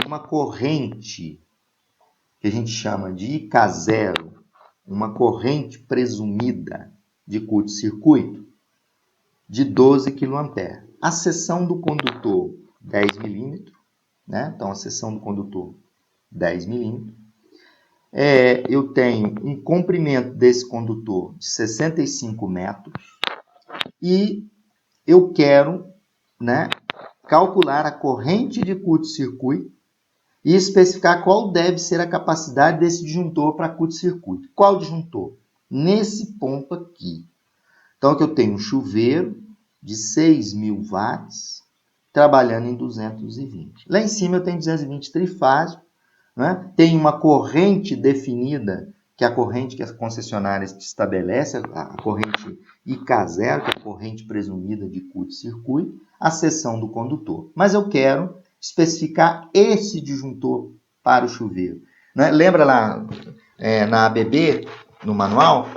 uma corrente que a gente chama de IK0, uma corrente presumida de curto-circuito de 12 kA. A seção do condutor 10 milímetros, né? Então a seção do condutor 10 milímetros. Eu tenho um comprimento desse condutor de 65 metros e eu quero, né, calcular a corrente de curto-circuito e especificar qual deve ser a capacidade desse disjuntor para curto-circuito. Qual disjuntor? Nesse ponto aqui. Então, aqui eu tenho um chuveiro de 6.000 watts trabalhando em 220. Lá em cima eu tenho 220 trifásico, né? Tem uma corrente definida, que é a corrente que as concessionárias estabelecem, a corrente IK0, que é a corrente presumida de curto-circuito, a seção do condutor. Mas eu quero especificar esse disjuntor para o chuveiro, né? Lembra lá na ABB, no manual,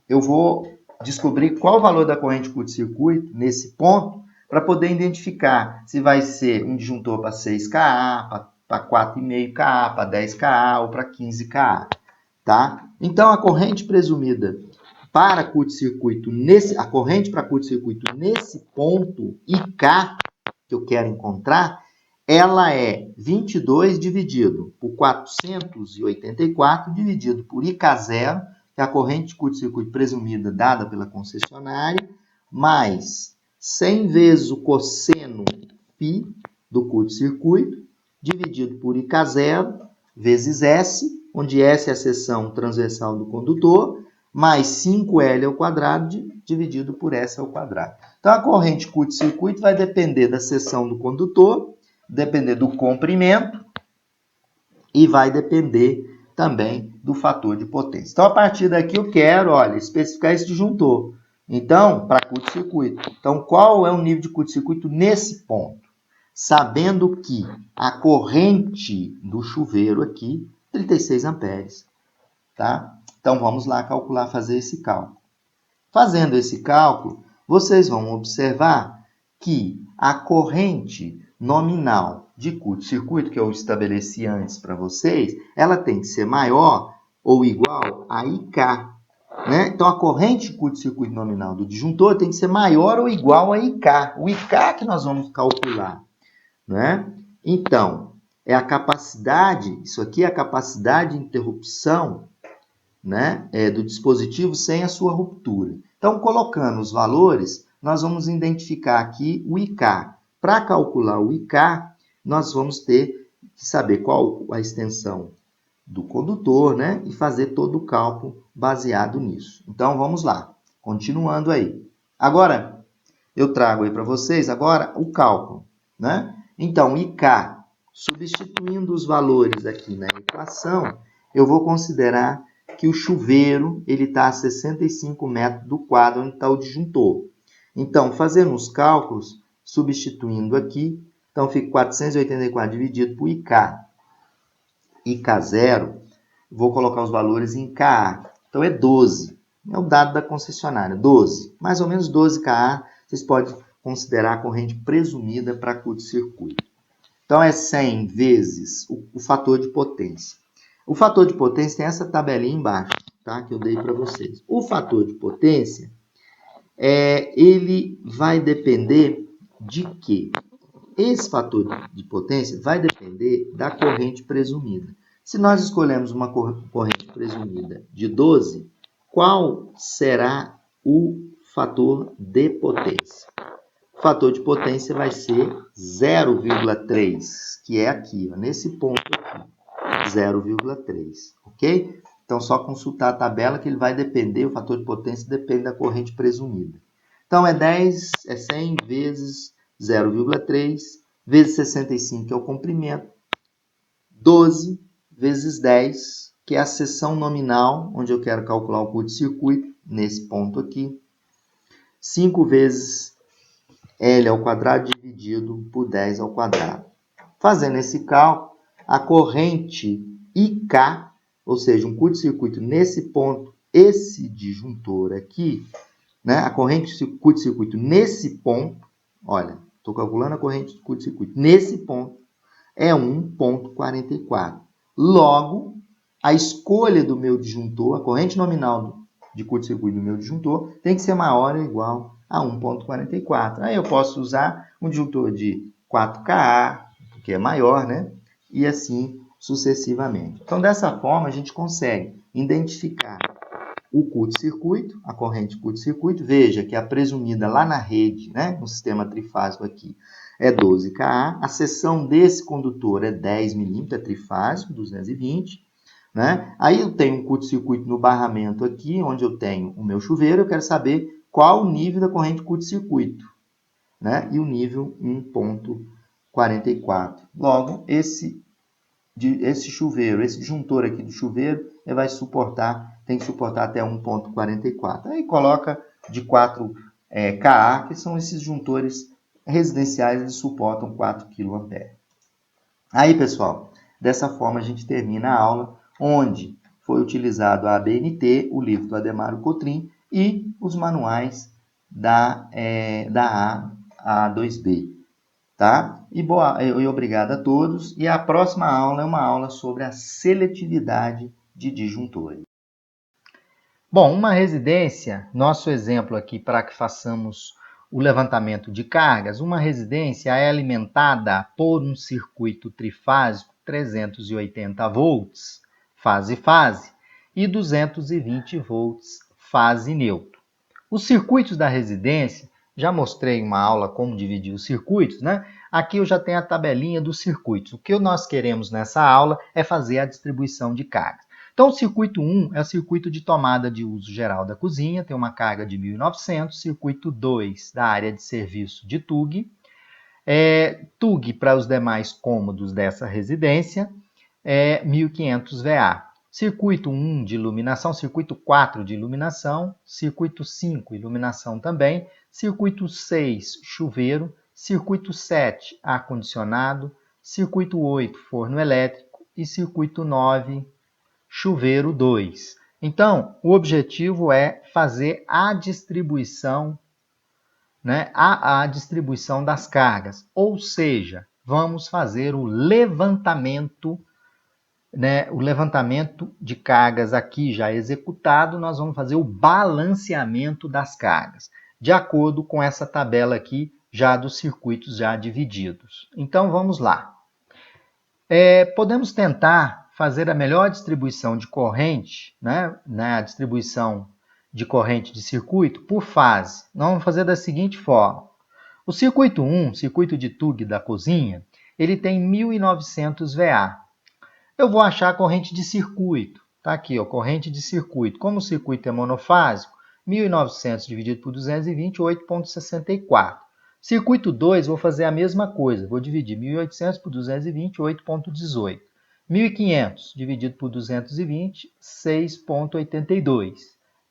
eu vou descobrir qual o valor da corrente curto-circuito nesse ponto para poder identificar se vai ser um disjuntor para 6Ka, para 4,5Ka, para 10Ka ou para 15Ka. Tá? Então, a corrente presumida para curto-circuito, a corrente para curto-circuito nesse ponto, IK, que eu quero encontrar, ela é 22 dividido por 484 dividido por IK0, que é a corrente de curto-circuito presumida dada pela concessionária, mais 100 vezes o cosseno π do curto-circuito, dividido por IK0 vezes S, onde S é a seção transversal do condutor, mais 5L ao quadrado dividido por S ao quadrado. Então, a corrente curto-circuito vai depender da seção do condutor, depender do comprimento e vai depender também do fator de potência. Então, a partir daqui eu quero, olha, especificar esse disjuntor. Então, para curto-circuito. Então, qual é o nível de curto-circuito nesse ponto? Sabendo que a corrente do chuveiro aqui, 36 amperes, tá? Então, vamos lá calcular, fazer esse cálculo. Fazendo esse cálculo, vocês vão observar que a corrente nominal de curto-circuito, que eu estabeleci antes para vocês, ela tem que ser maior ou igual a IK. Né? Então, a corrente de curto-circuito nominal do disjuntor tem que ser maior ou igual a IK. O IK que nós vamos calcular. Né? Então, é a capacidade, isso aqui é a capacidade de interrupção, né, do dispositivo sem a sua ruptura. Então, colocando os valores, nós vamos identificar aqui o IK. Para calcular o IK, nós vamos ter que saber qual a extensão do condutor, né, e fazer todo o cálculo baseado nisso. Então, vamos lá. Continuando aí. Agora, eu trago aí para vocês agora o cálculo, né? Então, IK, substituindo os valores aqui na equação, eu vou considerar que o chuveiro está a 65 metros do quadro onde está o disjuntor. Então, fazendo os cálculos, substituindo aqui, então fica 484 dividido por IK. IK0, vou colocar os valores em KA. Então, é 12. É o dado da concessionária, 12. Mais ou menos 12 KA, vocês podem considerar a corrente presumida para curto-circuito. Então, é 100 vezes o fator de potência. O fator de potência tem essa tabelinha embaixo, tá? Que eu dei para vocês. O fator de potência, ele vai depender de quê? Esse fator de potência vai depender da corrente presumida. Se nós escolhemos uma corrente presumida de 12, qual será o fator de potência? O fator de potência vai ser 0,3, que é aqui, ó, nesse ponto aqui. 0,3, ok? Então, só consultar a tabela que ele vai depender, o fator de potência depende da corrente presumida. Então, é 100 vezes 0,3 vezes 65, que é o comprimento, 12 vezes 10, que é a seção nominal, onde eu quero calcular o curto-circuito, nesse ponto aqui, 5 vezes L ao quadrado dividido por 10 ao quadrado. Fazendo esse cálculo, a corrente IK, ou seja, um curto-circuito nesse ponto, esse disjuntor aqui, né? A corrente de curto-circuito nesse ponto, olha, estou calculando a corrente de curto-circuito nesse ponto, é 1,44. Logo, a escolha do meu disjuntor, a corrente nominal de curto-circuito do meu disjuntor, tem que ser maior ou igual a 1,44. Aí eu posso usar um disjuntor de 4Ka, que é maior, né? E assim sucessivamente. Então, dessa forma, a gente consegue identificar o curto-circuito, a corrente curto-circuito. Veja que a presumida lá na rede, né, no sistema trifásico aqui, é 12 Ka. A seção desse condutor é 10 milímetros, é trifásico, 220. Né? Aí eu tenho um curto-circuito no barramento aqui, onde eu tenho o meu chuveiro. Eu quero saber qual o nível da corrente curto-circuito. Né? E o nível 1,44. Logo, esse chuveiro, esse disjuntor aqui do chuveiro, ele vai suportar, tem que suportar até 1,44. Aí coloca de 4 Ka, que são esses disjuntores residenciais, eles suportam 4 kA. Aí, pessoal, dessa forma a gente termina a aula, onde foi utilizado a ABNT, o livro do Ademaro Cotrim e os manuais da A a 2B. Tá? E obrigado a todos. E a próxima aula é uma aula sobre a seletividade de disjuntores. Bom, uma residência, nosso exemplo aqui para que façamos o levantamento de cargas, uma residência é alimentada por um circuito trifásico 380 volts, fase-fase, e 220 volts, fase neutro. Os circuitos da residência, já mostrei em uma aula como dividir os circuitos, né? Aqui eu já tenho a tabelinha dos circuitos. O que nós queremos nessa aula é fazer a distribuição de cargas. Então, o circuito 1 é o circuito de tomada de uso geral da cozinha, tem uma carga de 1.900. Circuito 2, da área de serviço de TUG. TUG para os demais cômodos dessa residência é 1.500 VA. circuito 1 de iluminação, circuito 4 de iluminação, circuito 5 iluminação também, circuito 6 chuveiro, circuito 7 ar-condicionado, circuito 8 forno elétrico e circuito 9 chuveiro 2. Então, o objetivo é fazer a distribuição, né, a distribuição das cargas, ou seja, vamos fazer o levantamento, né, o levantamento de cargas aqui já executado, nós vamos fazer o balanceamento das cargas, de acordo com essa tabela aqui, já dos circuitos já divididos. Então, vamos lá. Podemos tentar fazer a melhor distribuição de corrente, né, a distribuição de corrente de circuito por fase. Nós vamos fazer da seguinte forma. O circuito 1, circuito de TUG da cozinha, ele tem 1900 VA. Eu vou achar a corrente de circuito. Está aqui, ó, corrente de circuito. Como o circuito é monofásico, 1900 dividido por 220, 8,64. Circuito 2, vou fazer a mesma coisa. Vou dividir 1800 por 220, 8,18. 1500 dividido por 220, 6,82.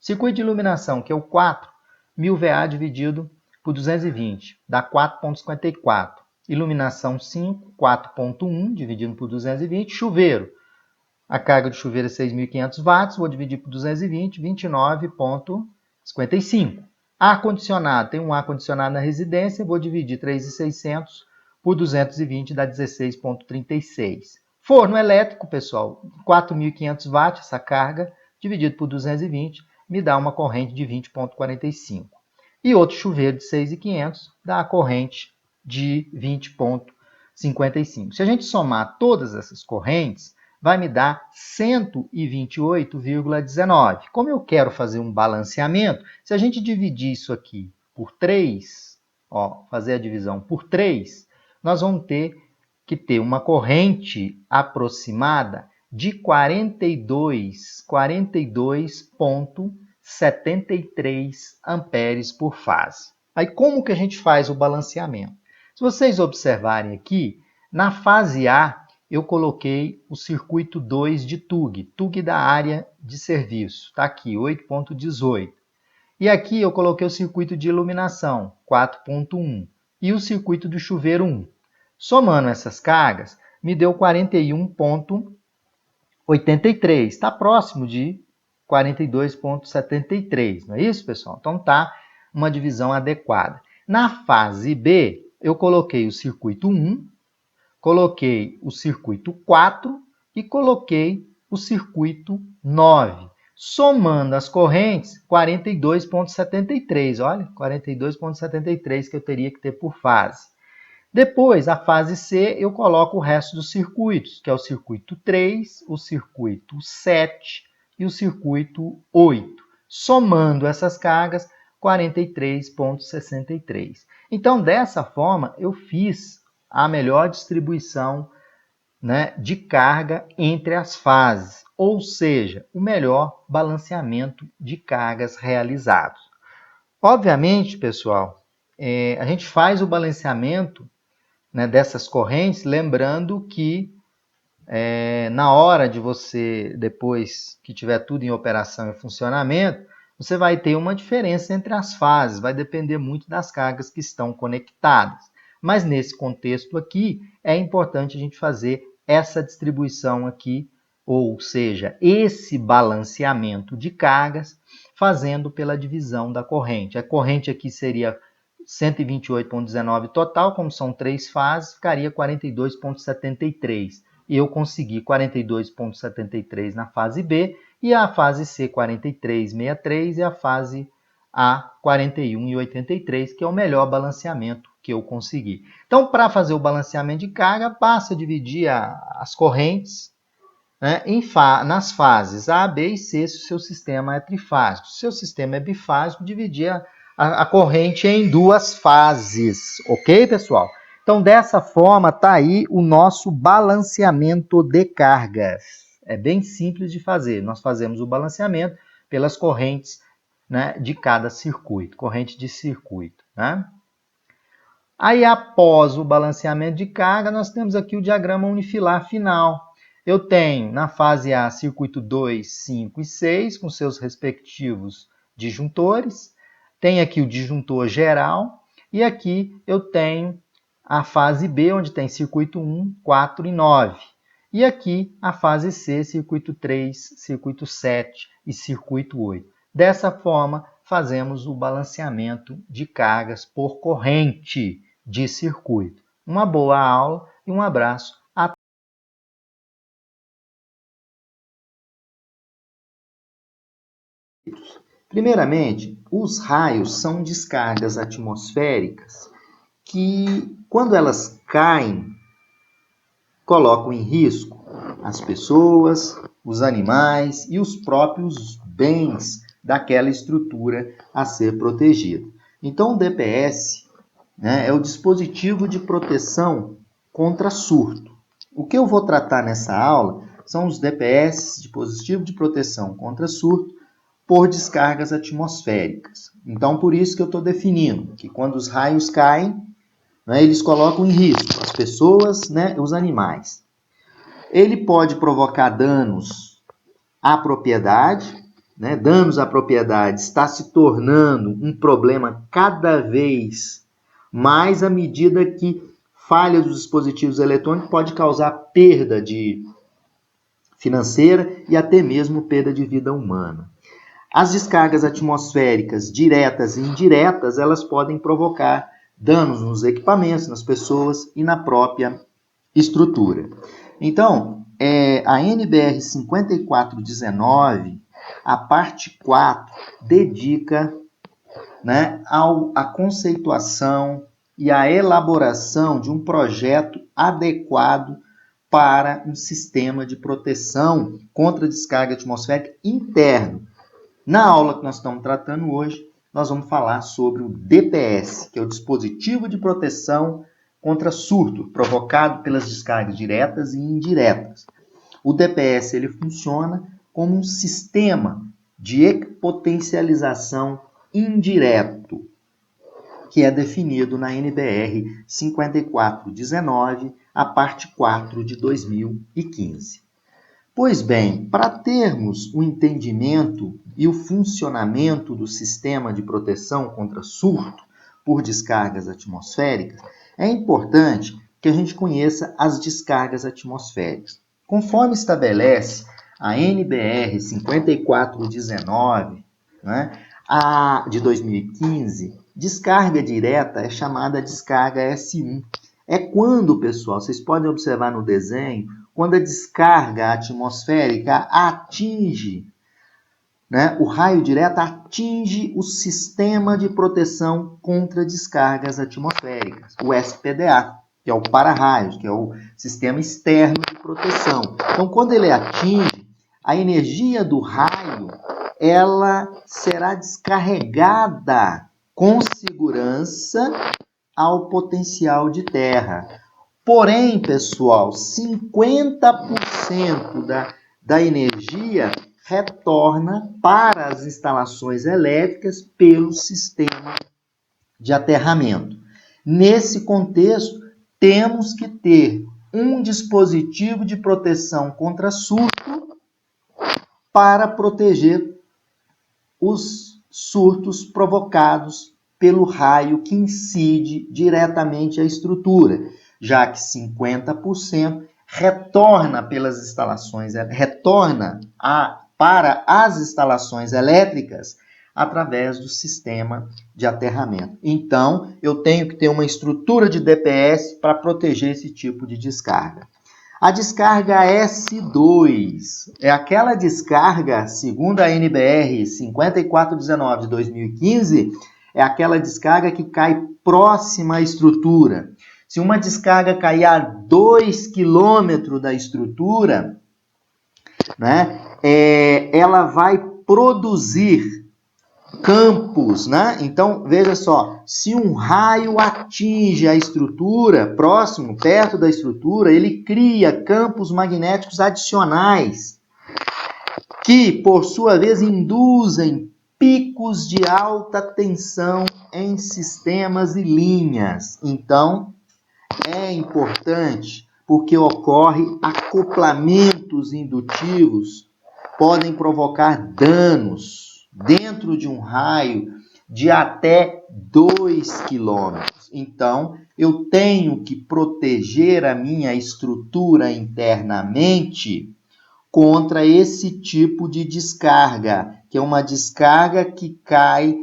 Circuito de iluminação, que é o 4, 1000 VA dividido por 220, dá 4,54. Iluminação 5, 4,1 dividido por 220. Chuveiro, a carga de chuveiro é 6.500 watts, vou dividir por 220, 29,55. Ar-condicionado, tem um ar-condicionado na residência, vou dividir 3.600 por 220, dá 16,36. Forno elétrico, pessoal, 4.500 watts, essa carga, dividido por 220, me dá uma corrente de 20,45. E outro chuveiro de 6.500 dá a corrente de 20,55. Se a gente somar todas essas correntes, vai me dar 128,19. Como eu quero fazer um balanceamento, se a gente dividir isso aqui por 3, ó, fazer a divisão por 3, nós vamos ter que ter uma corrente aproximada de 42,73 amperes por fase. Aí como que a gente faz o balanceamento? Se vocês observarem aqui, na fase A, eu coloquei o circuito 2 de TUG, TUG da área de serviço, está aqui, 8,18. E aqui eu coloquei o circuito de iluminação, 4,1, e o circuito do chuveiro 1. Somando essas cargas, me deu 41,83, está próximo de 42,73, não é isso, pessoal? Então tá uma divisão adequada. Na fase B, eu coloquei o circuito 1, coloquei o circuito 4 e coloquei o circuito 9. Somando as correntes, 42,73. Olha, 42,73 que eu teria que ter por fase. Depois, a fase C, eu coloco o resto dos circuitos, que é o circuito 3, o circuito 7 e o circuito 8. Somando essas cargas, 43,63. Então, dessa forma, eu fiz a melhor distribuição, né, de carga entre as fases, ou seja, o melhor balanceamento de cargas realizado. Obviamente, pessoal, a gente faz o balanceamento, né, dessas correntes, lembrando que na hora de você, depois que tiver tudo em operação e funcionamento, você vai ter uma diferença entre as fases, vai depender muito das cargas que estão conectadas. Mas nesse contexto aqui, é importante a gente fazer essa distribuição aqui, ou seja, esse balanceamento de cargas, fazendo pela divisão da corrente. A corrente aqui seria 128,19 total, como são 3 fases, ficaria 42,73. E eu consegui 42,73 na fase B, e a fase C 43,63 e a fase A 41,83, que é o melhor balanceamento que eu consegui. Então, para fazer o balanceamento de carga, basta dividir as correntes, né, nas fases A, B e C, se o seu sistema é trifásico. Se o seu sistema é bifásico, dividir a corrente em duas fases, ok, pessoal? Então, dessa forma, está aí o nosso balanceamento de cargas. É bem simples de fazer. Nós fazemos o balanceamento pelas correntes, né, de cada circuito, corrente de circuito, né? Aí, após o balanceamento de carga, nós temos aqui o diagrama unifilar final. Eu tenho na fase A circuito 2, 5 e 6 com seus respectivos disjuntores. Tem aqui o disjuntor geral e aqui eu tenho a fase B, onde tem circuito 1, 4 e 9. E aqui a fase C, circuito 3, circuito 7 e circuito 8. Dessa forma, fazemos o balanceamento de cargas por corrente de circuito. Uma boa aula e um abraço. Primeiramente, os raios são descargas atmosféricas que, quando elas caem, colocam em risco as pessoas, os animais e os próprios bens daquela estrutura a ser protegida. Então, o DPS, né, é o dispositivo de proteção contra surto. O que eu vou tratar nessa aula são os DPS, dispositivo de proteção contra surto, por descargas atmosféricas. Então, por isso que eu estou definindo que quando os raios caem, né, eles colocam em risco as pessoas, né, os animais. Ele pode provocar danos à propriedade, né? Danos à propriedade está se tornando um problema cada vez mais à medida que falha dos dispositivos eletrônicos pode causar perda financeira e até mesmo perda de vida humana. As descargas atmosféricas diretas e indiretas, elas podem provocar danos nos equipamentos, nas pessoas e na própria estrutura. Então, a NBR 5419, a parte 4, dedica, né, à conceituação e à elaboração de um projeto adequado para um sistema de proteção contra descarga atmosférica interno. Na aula que nós estamos tratando hoje, nós vamos falar sobre o DPS, que é o dispositivo de proteção contra surto provocado pelas descargas diretas e indiretas. O DPS ele funciona como um sistema de equipotencialização indireto, que é definido na NBR 5419, a parte 4 de 2015. Pois bem, para termos o entendimento e o funcionamento do sistema de proteção contra surto por descargas atmosféricas, é importante que a gente conheça as descargas atmosféricas. Conforme estabelece a NBR 5419, né, de 2015, descarga direta é chamada descarga S1. É quando, pessoal, vocês podem observar no desenho, quando a descarga atmosférica atinge, né, o raio direto atinge o sistema de proteção contra descargas atmosféricas, o SPDA, que é o para-raios, que é o sistema externo de proteção. Então, quando ele atinge, a energia do raio, ela será descarregada com segurança ao potencial de terra. Porém, pessoal, 50% da energia retorna para as instalações elétricas pelo sistema de aterramento. Nesse contexto, temos que ter um dispositivo de proteção contra surto para proteger os surtos provocados pelo raio que incide diretamente à estrutura, já que 50% retorna para as instalações elétricas através do sistema de aterramento. Então, eu tenho que ter uma estrutura de DPS para proteger esse tipo de descarga. A descarga S2 é aquela descarga, segundo a NBR 5419 de 2015, é aquela descarga que cai próxima à estrutura. Se uma descarga cair a 2 km da estrutura, né, ela vai produzir campos, né? Então, veja só, se um raio atinge a estrutura, perto da estrutura, ele cria campos magnéticos adicionais, que, por sua vez, induzem picos de alta tensão em sistemas e linhas. Então, é importante, porque ocorre acoplamentos indutivos, podem provocar danos dentro de um raio de até 2 quilômetros. Então, eu tenho que proteger a minha estrutura internamente contra esse tipo de descarga, que é uma descarga que cai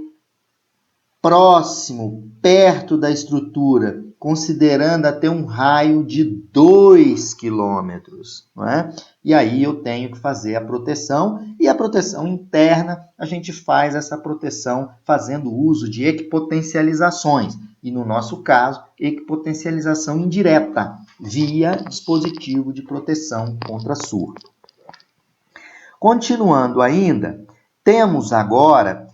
próximo, perto da estrutura, considerando até um raio de 2 quilômetros, não é? E aí eu tenho que fazer a proteção, e a proteção interna, a gente faz essa proteção fazendo uso de equipotencializações, e no nosso caso, equipotencialização indireta, via dispositivo de proteção contra surto. Continuando ainda, temos agora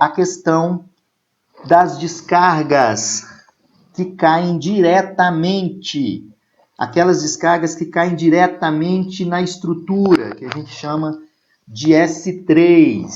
a questão das descargas que caem diretamente, aquelas descargas que caem diretamente na estrutura, que a gente chama de S3,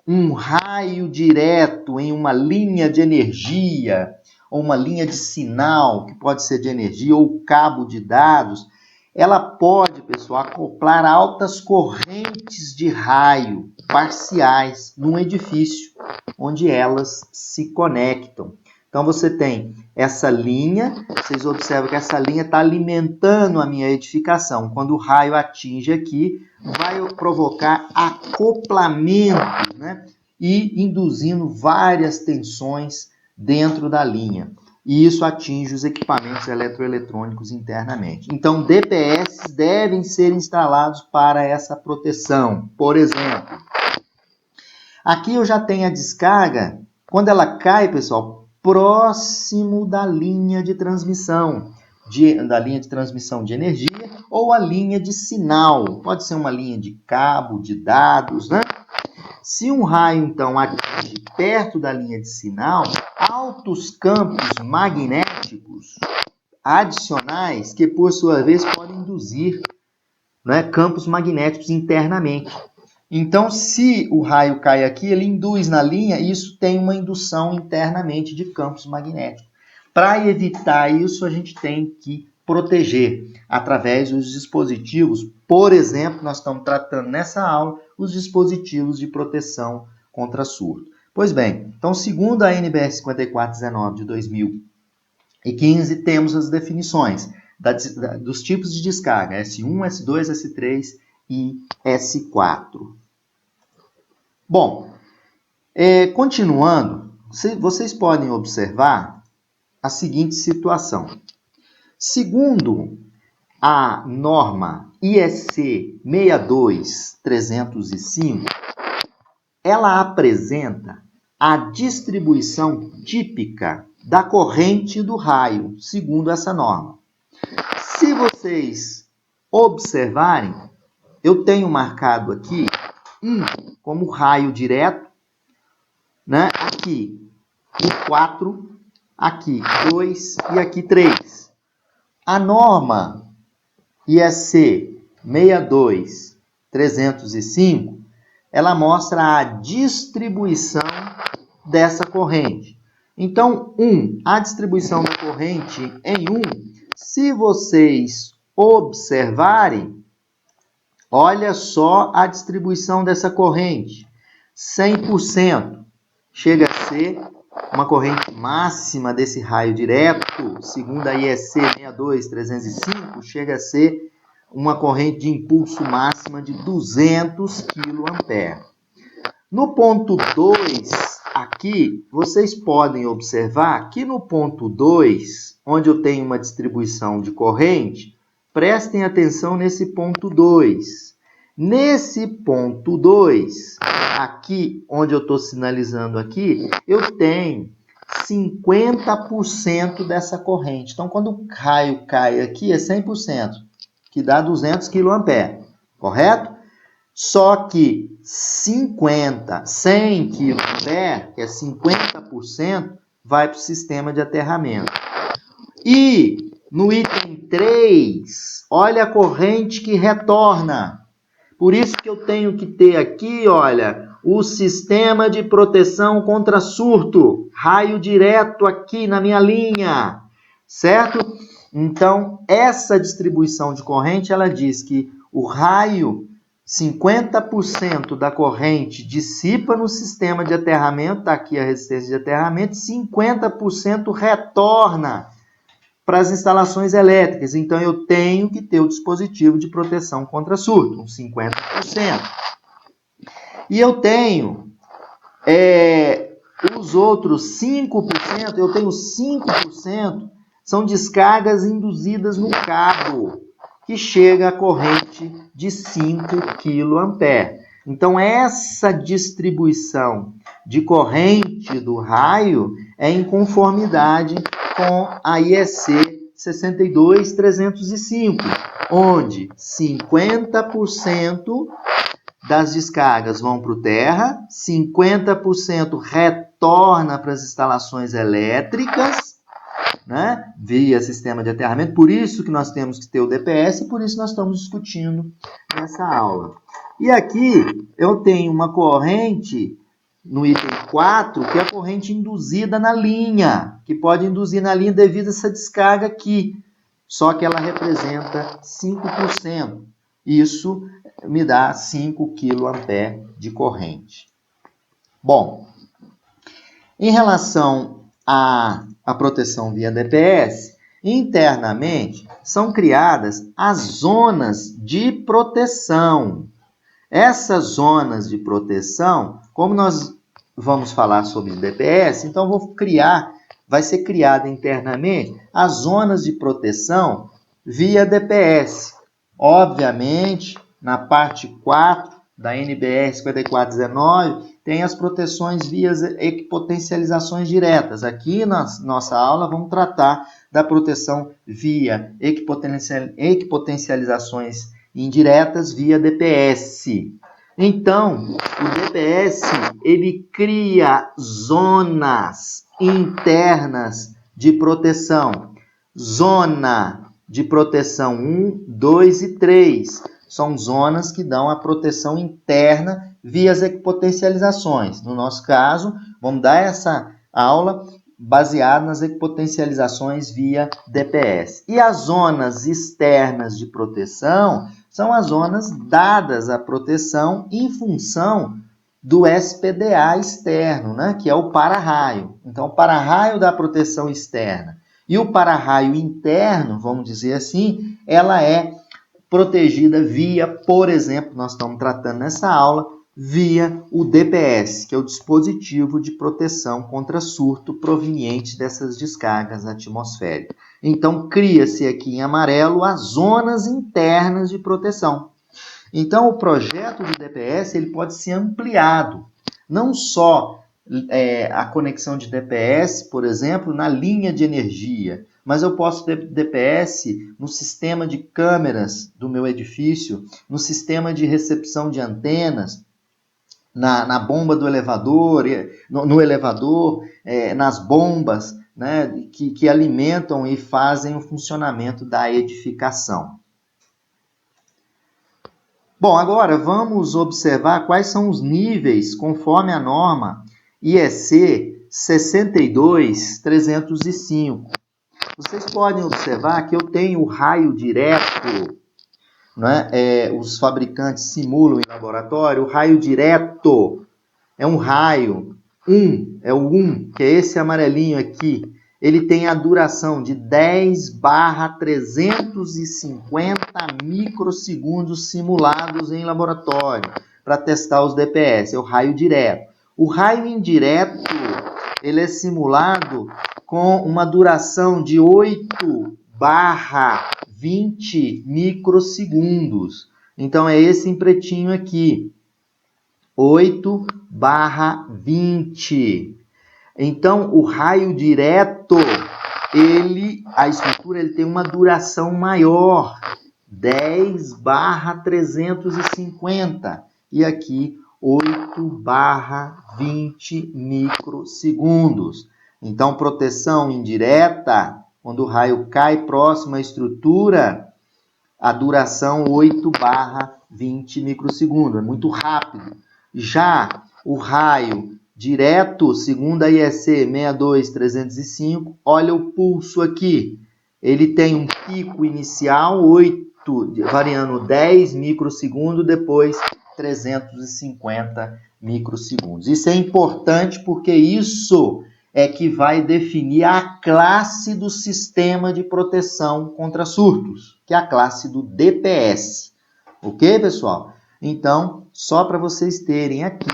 um raio direto em uma linha de energia, ou uma linha de sinal, que pode ser de energia, ou cabo de dados, ela pode, pessoal, acoplar altas correntes de raio parciais num edifício, onde elas se conectam. Então, você tem essa linha, vocês observam que essa linha está alimentando a minha edificação. Quando o raio atinge aqui, vai provocar acoplamento, né? E induzindo várias tensões dentro da linha. E isso atinge os equipamentos eletroeletrônicos internamente. Então, DPS devem ser instalados para essa proteção. Por exemplo, aqui eu já tenho a descarga, quando ela cai, pessoal, próximo da linha de transmissão, da linha de transmissão de energia ou a linha de sinal. Pode ser uma linha de cabo, de dados, né? Se um raio, então, atinge perto da linha de sinal, altos campos magnéticos adicionais que, por sua vez, podem induzir, né, campos magnéticos internamente. Então, se o raio cai aqui, ele induz na linha e isso tem uma indução internamente de campos magnéticos. Para evitar isso, a gente tem que proteger através dos dispositivos. Por exemplo, nós estamos tratando nessa aula os dispositivos de proteção contra surto. Pois bem, então, segundo a NBR 5419 de 2015, temos as definições dos tipos de descarga, S1, S2, S3 e S4. Bom, continuando, vocês podem observar a seguinte situação. Segundo a norma IEC 62305, ela apresenta a distribuição típica da corrente do raio, segundo essa norma. Se vocês observarem, eu tenho marcado aqui como raio direto, né? Aqui o 4, aqui 2 e aqui 3. A norma IEC 62305, ela mostra a distribuição dessa corrente. Então, a distribuição da corrente em se vocês observarem, olha só a distribuição dessa corrente. 100% chega a ser uma corrente máxima desse raio direto, segundo a IEC 62305, chega a ser uma corrente de impulso máxima de 200 kA. No ponto 2, aqui, vocês podem observar que no ponto 2, onde eu tenho uma distribuição de corrente, prestem atenção nesse ponto 2. Nesse ponto 2, aqui, onde eu estou sinalizando aqui, eu tenho 50% dessa corrente. Então, quando o raio cai aqui, é 100%, que dá 200 kA, correto? Só que 100 kA, que é 50%, vai para o sistema de aterramento. E no item 3, olha a corrente que retorna. Por isso que eu tenho que ter aqui, olha, o sistema de proteção contra surto, raio direto aqui na minha linha, certo? Então, essa distribuição de corrente, ela diz que o raio, 50% da corrente dissipa no sistema de aterramento, está aqui a resistência de aterramento, 50% retorna para as instalações elétricas. Então, eu tenho que ter o dispositivo de proteção contra surto, uns 50%. E eu tenho os outros 5%, eu tenho 5%, são descargas induzidas no cabo, que chega a corrente de 5 kA. Então, essa distribuição de corrente do raio é em conformidade com a IEC 62305, onde 50% das descargas vão para o terra, 50% retorna para as instalações elétricas, né, via sistema de aterramento. Por isso que nós temos que ter o DPS e por isso nós estamos discutindo nessa aula. E aqui eu tenho uma corrente no item 4, que é a corrente induzida na linha, que pode induzir na linha devido a essa descarga aqui, só que ela representa 5%. Isso me dá 5 kA de corrente. Bom, em relação à proteção via DPS, internamente são criadas as zonas de proteção. Essas zonas de proteção, como nós vamos falar sobre DPS, então vai ser criada internamente as zonas de proteção via DPS. Obviamente, na parte 4 da NBR 5419, tem as proteções via equipotencializações diretas. Aqui na nossa aula vamos tratar da proteção via equipotencializações indiretas via DPS. Então, o DPS, ele cria zonas internas de proteção. Zona de proteção 1, 2 e 3. São zonas que dão a proteção interna via as equipotencializações. No nosso caso, vamos dar essa aula baseada nas equipotencializações via DPS. E as zonas externas de proteção são as zonas dadas à proteção em função do SPDA externo, né, que é o para-raio. Então, o para-raio dá proteção externa. E o para-raio interno, vamos dizer assim, ela é protegida via, por exemplo, nós estamos tratando nessa aula, via o DPS, que é o dispositivo de proteção contra surto proveniente dessas descargas atmosféricas. Então, cria-se aqui em amarelo as zonas internas de proteção. Então, o projeto de DPS ele pode ser ampliado, não só a conexão de DPS, por exemplo, na linha de energia, mas eu posso ter DPS no sistema de câmeras do meu edifício, no sistema de recepção de antenas, na bomba do elevador, no elevador, nas bombas, né, que alimentam e fazem o funcionamento da edificação. Bom, agora vamos observar quais são os níveis conforme a norma IEC 62305. Vocês podem observar que eu tenho o raio direto, né? Os fabricantes simulam em laboratório. O raio direto é um raio, é o 1, que é esse amarelinho aqui. Ele tem a duração de 10/350 microsegundos simulados em laboratório para testar os DPS. É o raio direto. O raio indireto, ele é simulado com uma duração de 8/20 microsegundos. Então, é esse em pretinho aqui. 8/20. Então, o raio direto, a estrutura tem uma duração maior, 10/350. E aqui, 8/20 microsegundos. Então, proteção indireta, quando o raio cai próximo à estrutura, a duração 8/20 microsegundos. É muito rápido. Já o raio direto, segundo a IEC 62305, olha o pulso aqui. ele tem um pico inicial, 8, variando 10 microsegundos, depois 350 microsegundos. Isso é importante porque isso é que vai definir a classe do sistema de proteção contra surtos, que é a classe do DPS. Ok, pessoal? Então, só para vocês terem aqui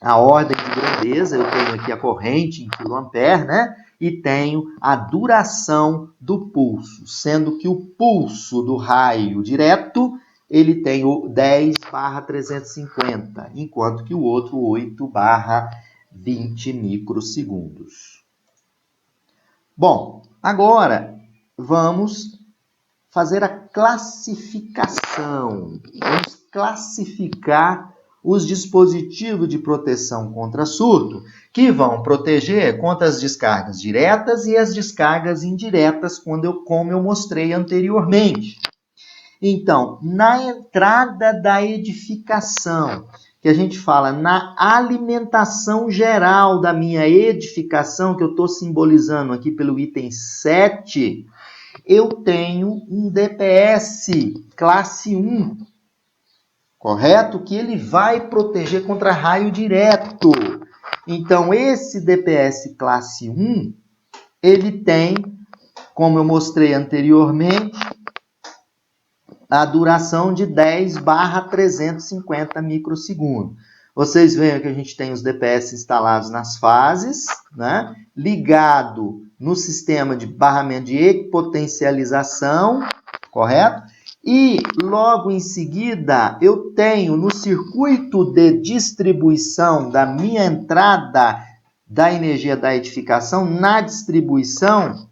a ordem de grandeza, eu tenho aqui a corrente em kA, né? E tenho a duração do pulso, sendo que o pulso do raio direto, ele tem o 10/350, enquanto que o outro 8/20 microsegundos. Bom, agora vamos fazer a classificação. Vamos classificar os dispositivos de proteção contra surto, que vão proteger contra as descargas diretas e as descargas indiretas, como eu mostrei anteriormente. Então, na entrada da edificação, que a gente fala na alimentação geral da minha edificação, que eu estou simbolizando aqui pelo item 7, eu tenho um DPS classe 1, correto? Que ele vai proteger contra raio direto. Então, esse DPS classe 1, ele tem, como eu mostrei anteriormente, a duração de 10/350 microsegundos. Vocês veem que a gente tem os DPS instalados nas fases, né? Ligado no sistema de barramento de equipotencialização, correto? E logo em seguida eu tenho no circuito de distribuição da minha entrada da energia da edificação, na distribuição,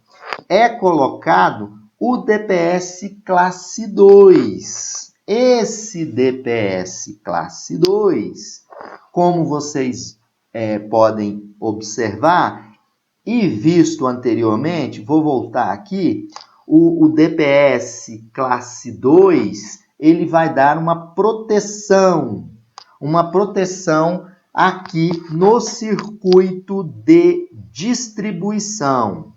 é colocado o DPS classe 2. Esse DPS classe 2, como vocês podem observar e visto anteriormente, vou voltar aqui, o DPS classe 2, ele vai dar uma proteção aqui no circuito de distribuição.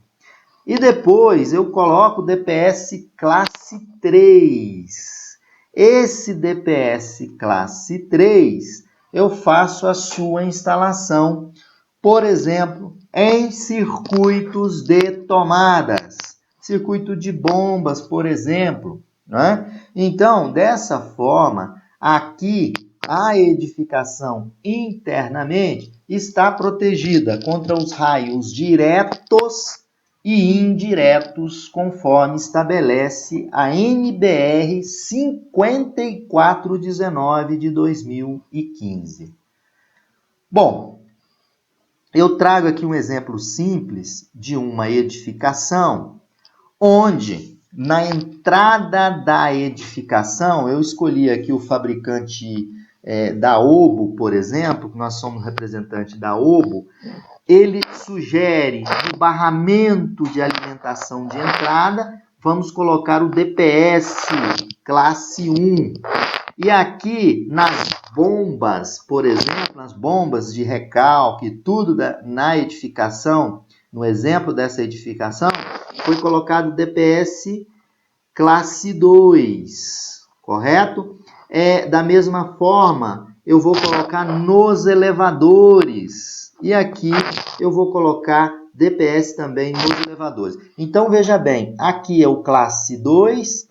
E depois eu coloco o DPS classe 3. Esse DPS classe 3, eu faço a sua instalação, por exemplo, em circuitos de tomadas, circuito de bombas, por exemplo, né? Então, dessa forma, aqui a edificação internamente está protegida contra os raios diretos e indiretos, conforme estabelece a NBR 5419 de 2015. Bom, eu trago aqui um exemplo simples de uma edificação, onde na entrada da edificação, eu escolhi aqui o fabricante da Obo, por exemplo, que nós somos representante da Obo. Ele sugere no barramento de alimentação de entrada, vamos colocar o DPS classe 1. E aqui nas bombas, por exemplo, nas bombas de recalque, tudo na edificação, no exemplo dessa edificação, foi colocado o DPS classe 2, correto? Da mesma forma, eu vou colocar nos elevadores. E aqui eu vou colocar DPS também nos elevadores. Então, veja bem, aqui é o classe 2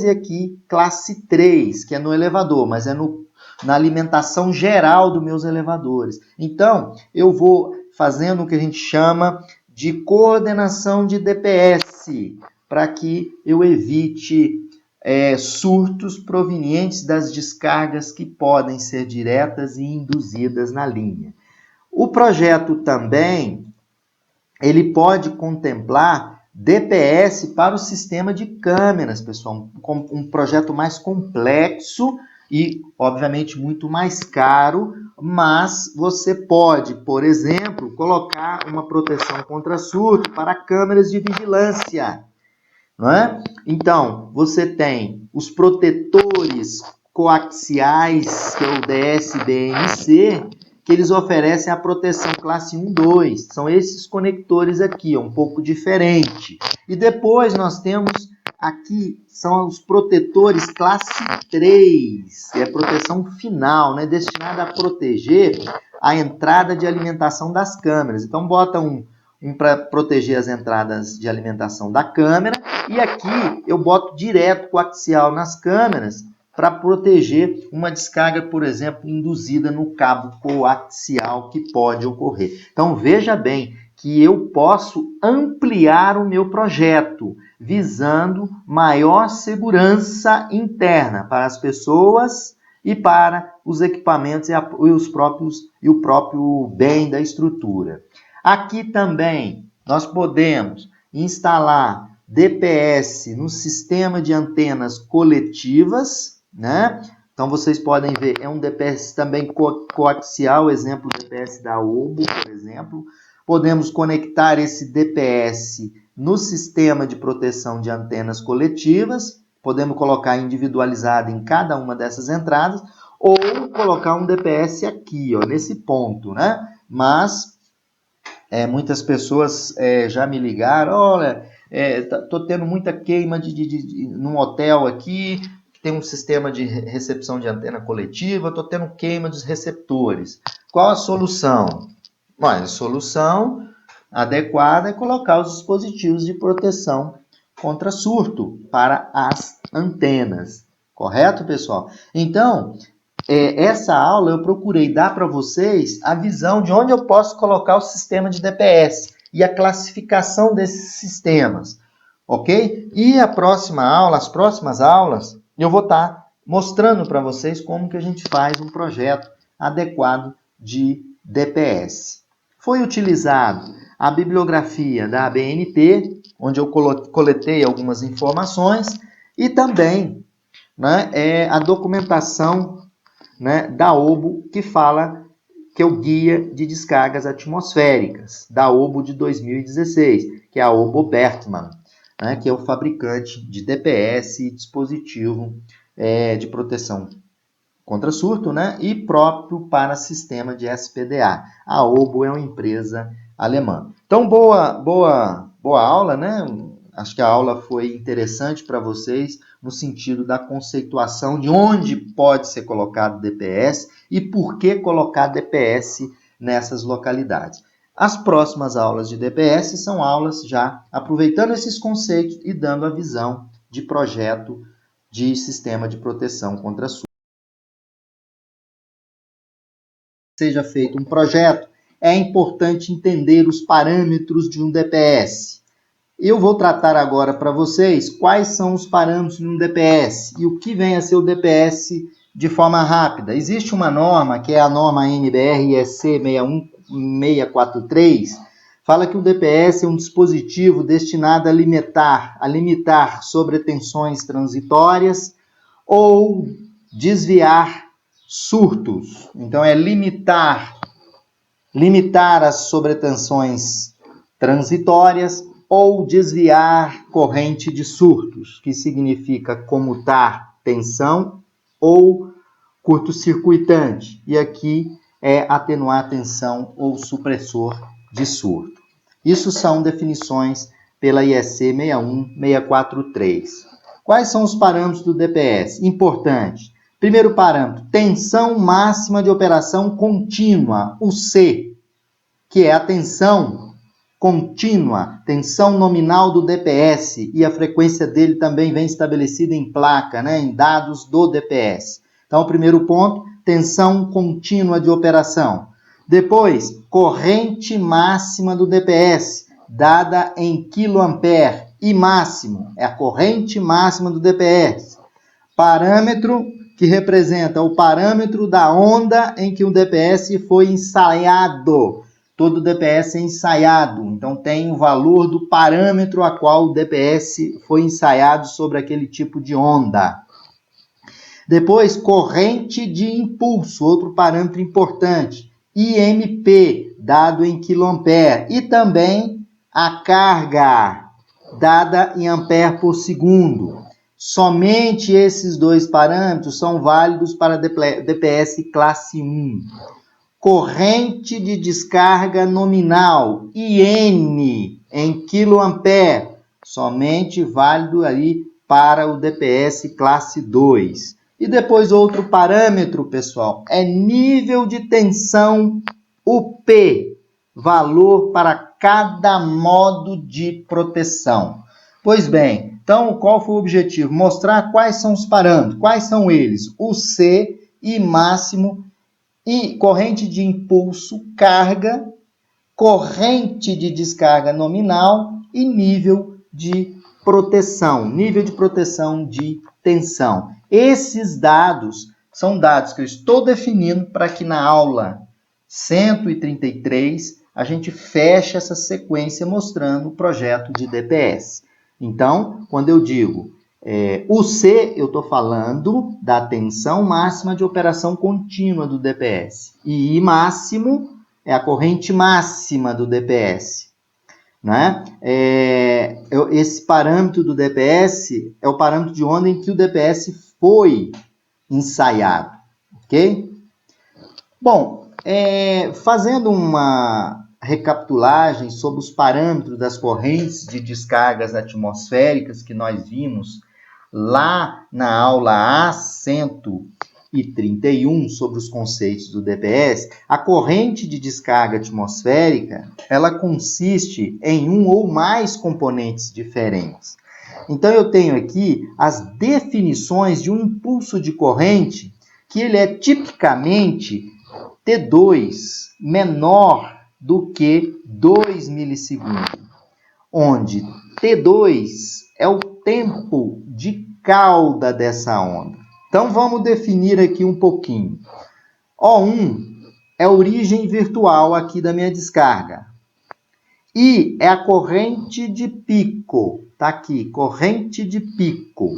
e aqui classe 3, que é no elevador, mas é na alimentação geral dos meus elevadores. Então, eu vou fazendo o que a gente chama de coordenação de DPS, para que eu evite surtos provenientes das descargas que podem ser diretas e induzidas na linha. O projeto também, ele pode contemplar DPS para o sistema de câmeras, pessoal. Um projeto mais complexo e, obviamente, muito mais caro, mas você pode, por exemplo, colocar uma proteção contra surto para câmeras de vigilância, não é? Então, você tem os protetores coaxiais, que é o DSBMC, que eles oferecem a proteção classe 1, 2. São esses conectores aqui, um pouco diferente. E depois nós temos aqui, são os protetores classe 3, que é a proteção final, né, destinada a proteger a entrada de alimentação das câmeras. Então, bota um para proteger as entradas de alimentação da câmera, e aqui eu boto direto coaxial nas câmeras para proteger uma descarga, por exemplo, induzida no cabo coaxial que pode ocorrer. Então, veja bem que eu posso ampliar o meu projeto, visando maior segurança interna para as pessoas e para os equipamentos e o próprio bem da estrutura. Aqui também nós podemos instalar DPS no sistema de antenas coletivas, né? Então vocês podem ver, é um DPS também coaxial, exemplo DPS da OBO, por exemplo. Podemos conectar esse DPS no sistema de proteção de antenas coletivas, podemos colocar individualizado em cada uma dessas entradas, ou colocar um DPS aqui, ó, nesse ponto, né? Mas muitas pessoas já me ligaram, olha, tô tendo muita queima num hotel aqui, que tem um sistema de recepção de antena coletiva, tô tendo queima dos receptores. Qual a solução? Mas a solução adequada é colocar os dispositivos de proteção contra surto para as antenas. Correto, pessoal? Então, essa aula eu procurei dar para vocês a visão de onde eu posso colocar o sistema de DPS e a classificação desses sistemas, ok? E a próxima aula, as próximas aulas, eu vou estar mostrando para vocês como que a gente faz um projeto adequado de DPS. Foi utilizado a bibliografia da ABNT, onde eu coletei algumas informações, e também, né, a documentação, né, da OBO, que fala que é o Guia de Descargas Atmosféricas, da OBO de 2016, que é a OBO Bertmann, né, que é o fabricante de DPS e dispositivo de proteção contra surto, né, e próprio para sistema de SPDA. A OBO é uma empresa alemã. Então, boa aula, né? Acho que a aula foi interessante para vocês no sentido da conceituação de onde pode ser colocado DPS e por que colocar DPS nessas localidades. As próximas aulas de DPS são aulas já aproveitando esses conceitos e dando a visão de projeto de sistema de proteção contra surto. Seja feito um projeto, é importante entender os parâmetros de um DPS. Eu vou tratar agora para vocês quais são os parâmetros de um DPS e o que vem a ser o DPS de forma rápida. Existe uma norma, que é a norma NBR-EC 61643, fala que o DPS é um dispositivo destinado a limitar sobretensões transitórias ou desviar surtos. Então, é limitar as sobretensões transitórias ou desviar corrente de surtos, que significa comutar tensão ou curto-circuitante. E aqui é atenuar tensão ou supressor de surto. Isso são definições pela IEC 61643. Quais são os parâmetros do DPS? Importante. Primeiro parâmetro, tensão máxima de operação contínua, o C, que é a tensão contínua, tensão nominal do DPS, e a frequência dele também vem estabelecida em placa, né, em dados do DPS. Então, o primeiro ponto, tensão contínua de operação. Depois, corrente máxima do DPS, dada em kA, e máximo, é a corrente máxima do DPS. Parâmetro que representa o parâmetro da onda em que o DPS foi ensaiado. Todo DPS é ensaiado, então tem o valor do parâmetro a qual o DPS foi ensaiado sobre aquele tipo de onda. Depois, corrente de impulso, outro parâmetro importante. IMP, dado em kA. E também a carga, dada em ampere por segundo. Somente esses dois parâmetros são válidos para DPS classe 1. Corrente de descarga nominal, IN, em kA, somente válido ali para o DPS classe 2. E depois outro parâmetro, pessoal, é nível de tensão UP, valor para cada modo de proteção. Pois bem, então qual foi o objetivo? Mostrar quais são os parâmetros, quais são eles? O C, I máximo, e corrente de impulso, carga, corrente de descarga nominal e nível de proteção de tensão. Esses dados são dados que eu estou definindo para que na aula 133 a gente feche essa sequência mostrando o projeto de DPS. Então, quando eu digo o C, eu estou falando da tensão máxima de operação contínua do DPS. E I máximo é a corrente máxima do DPS. Né? Esse parâmetro do DPS é o parâmetro de onda em que o DPS foi ensaiado. Ok? Bom, fazendo uma recapitulagem sobre os parâmetros das correntes de descargas atmosféricas que nós vimos lá na aula A131 sobre os conceitos do DPS, a corrente de descarga atmosférica, ela consiste em um ou mais componentes diferentes. Então, eu tenho aqui as definições de um impulso de corrente que ele é tipicamente T2 menor do que 2 milissegundos, onde T2 é o tempo de cauda dessa onda. Então, vamos definir aqui um pouquinho. O1 é a origem virtual aqui da minha descarga. I é a corrente de pico. Está aqui, corrente de pico.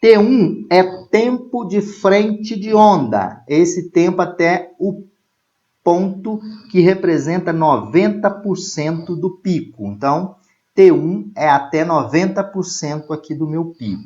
T1 é tempo de frente de onda. Esse tempo até o ponto que representa 90% do pico. Então, T1 é até 90% aqui do meu pico.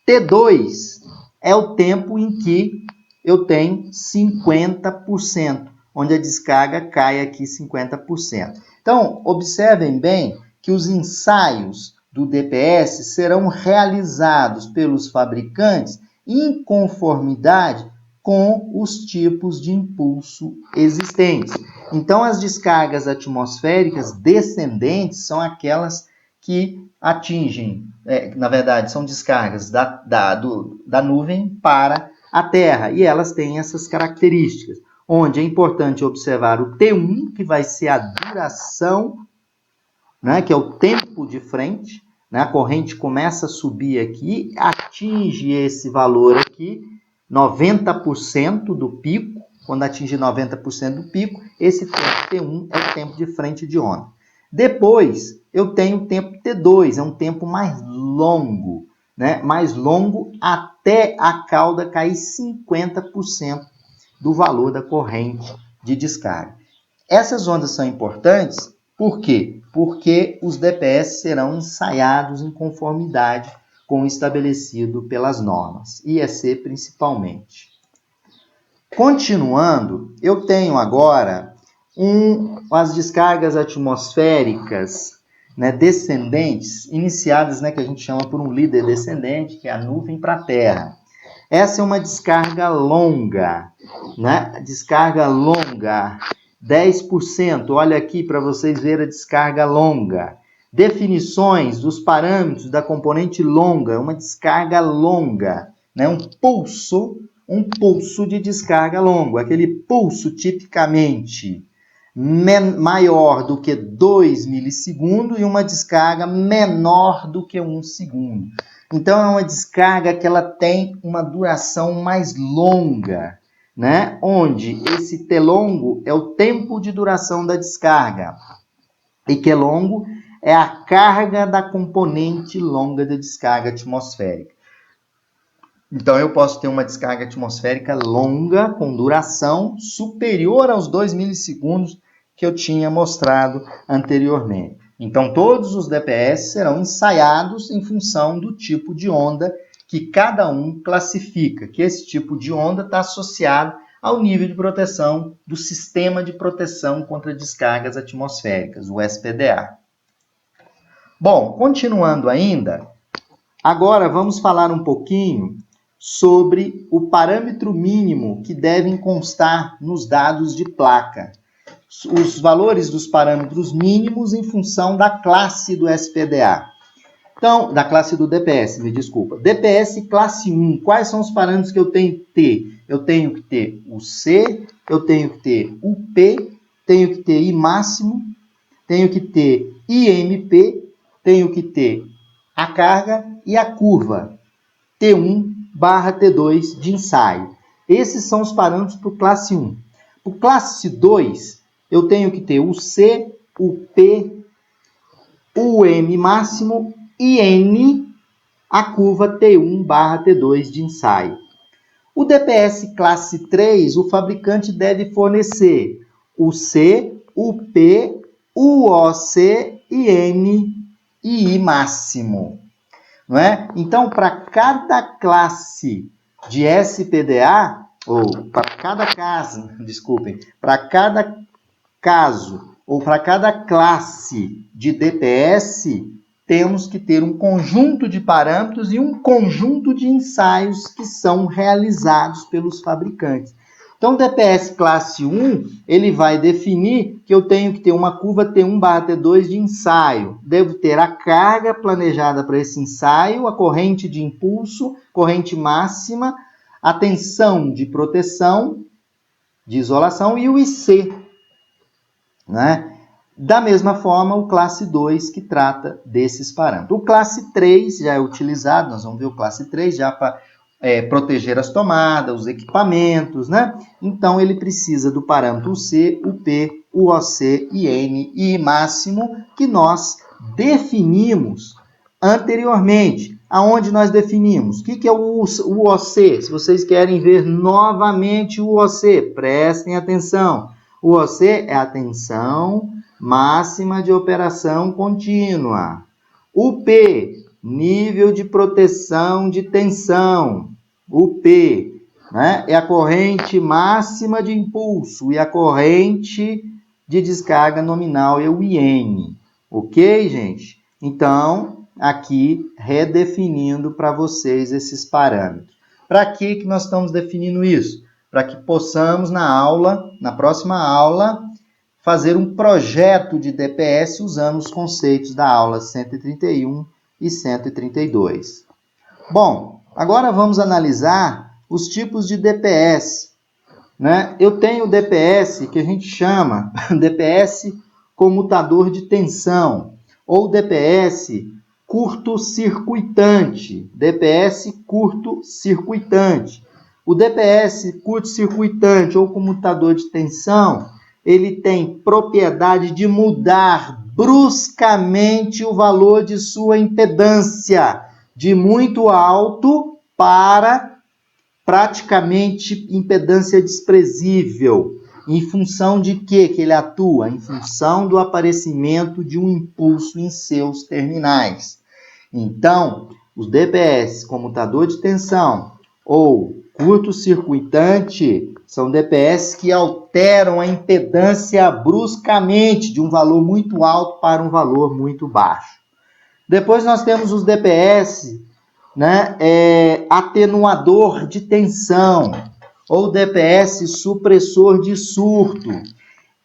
T2 é o tempo em que eu tenho 50%, onde a descarga cai aqui 50%. Então, observem bem que os ensaios do DPS serão realizados pelos fabricantes em conformidade com os tipos de impulso existentes. Então, as descargas atmosféricas descendentes são aquelas que atingem, na verdade, são descargas da nuvem para a Terra, e elas têm essas características, onde é importante observar o T1, que vai ser a duração, né, que é o tempo de frente, né, a corrente começa a subir aqui, atinge esse valor aqui, 90% do pico. Quando atinge 90% do pico, esse tempo T1 é o tempo de frente de onda. Depois, eu tenho o tempo T2, é um tempo mais longo, né? Mais longo até a cauda cair 50% do valor da corrente de descarga. Essas ondas são importantes, por quê? Porque os DPS serão ensaiados em conformidade com o estabelecido pelas normas, IEC principalmente. Continuando, eu tenho agora as descargas atmosféricas, né, descendentes, iniciadas, né, que a gente chama por um líder descendente, que é a nuvem para a Terra. Essa é uma descarga longa, né? Descarga longa, 10%. Olha aqui para vocês verem a descarga longa. Definições dos parâmetros da componente longa, uma descarga longa, né? Um pulso de descarga longo. Aquele pulso tipicamente maior do que 2 milissegundos e uma descarga menor do que 1 segundo. Então, é uma descarga que ela tem uma duração mais longa, né? Onde esse T longo é o tempo de duração da descarga. E Q longo é a carga da componente longa da descarga atmosférica. Então, eu posso ter uma descarga atmosférica longa, com duração superior aos 2 milissegundos que eu tinha mostrado anteriormente. Então, todos os DPS serão ensaiados em função do tipo de onda que cada um classifica, que esse tipo de onda está associado ao nível de proteção do Sistema de Proteção contra Descargas Atmosféricas, o SPDA. Bom, continuando ainda, agora vamos falar um pouquinho sobre o parâmetro mínimo que devem constar nos dados de placa. Os valores dos parâmetros mínimos em função da classe do SPDA. Então, da classe do DPS, me desculpa. DPS classe 1, quais são os parâmetros que eu tenho que ter? Eu tenho que ter o C, eu tenho que ter o P, tenho que ter I máximo, tenho que ter IMP, tenho que ter a carga e a curva T1/T2 de ensaio. Esses são os parâmetros para o classe 1. Para o classe 2, eu tenho que ter o C, o P, o M máximo e N, a curva T1/T2 de ensaio. O DPS classe 3, o fabricante deve fornecer o C, o P, o OC e N e I máximo. Não é? Então, para cada classe de SPDA, ou para cada caso, desculpem, para cada caso ou para cada classe de DPS, temos que ter um conjunto de parâmetros e um conjunto de ensaios que são realizados pelos fabricantes. Então, o DPS classe 1, ele vai definir que eu tenho que ter uma curva T1/T2 de ensaio. Devo ter a carga planejada para esse ensaio, a corrente de impulso, corrente máxima, a tensão de proteção, de isolação e o IC. Né? Da mesma forma, o classe 2 que trata desses parâmetros. O classe 3 já é utilizado, nós vamos ver o classe 3 já para proteger as tomadas, os equipamentos, né? Então, ele precisa do parâmetro C, o P, o OC, I, N e I máximo, que nós definimos anteriormente. Aonde nós definimos? O que é o OC? Se vocês querem ver novamente o OC, prestem atenção. O OC é a tensão máxima de operação contínua. O P, nível de proteção de tensão. O P, né, é a corrente máxima de impulso e a corrente de descarga nominal é o IN. Ok, gente? Então, aqui redefinindo para vocês esses parâmetros. Para que nós estamos definindo isso? Para que possamos na próxima aula, fazer um projeto de DPS usando os conceitos da aula 131 e 132. Bom, agora vamos analisar os tipos de DPS. Né? Eu tenho o DPS que a gente chama DPS comutador de tensão, ou DPS curto-circuitante. DPS curto-circuitante. O DPS curto-circuitante ou comutador de tensão, ele tem propriedade de mudar bruscamente o valor de sua impedância, de muito alto para praticamente impedância desprezível. Em função de quê que ele atua? Em função do aparecimento de um impulso em seus terminais. Então, os DPS, comutador de tensão ou curto-circuitante, são DPS que alteram a impedância bruscamente de um valor muito alto para um valor muito baixo. Depois nós temos os DPS, né, atenuador de tensão, ou DPS supressor de surto.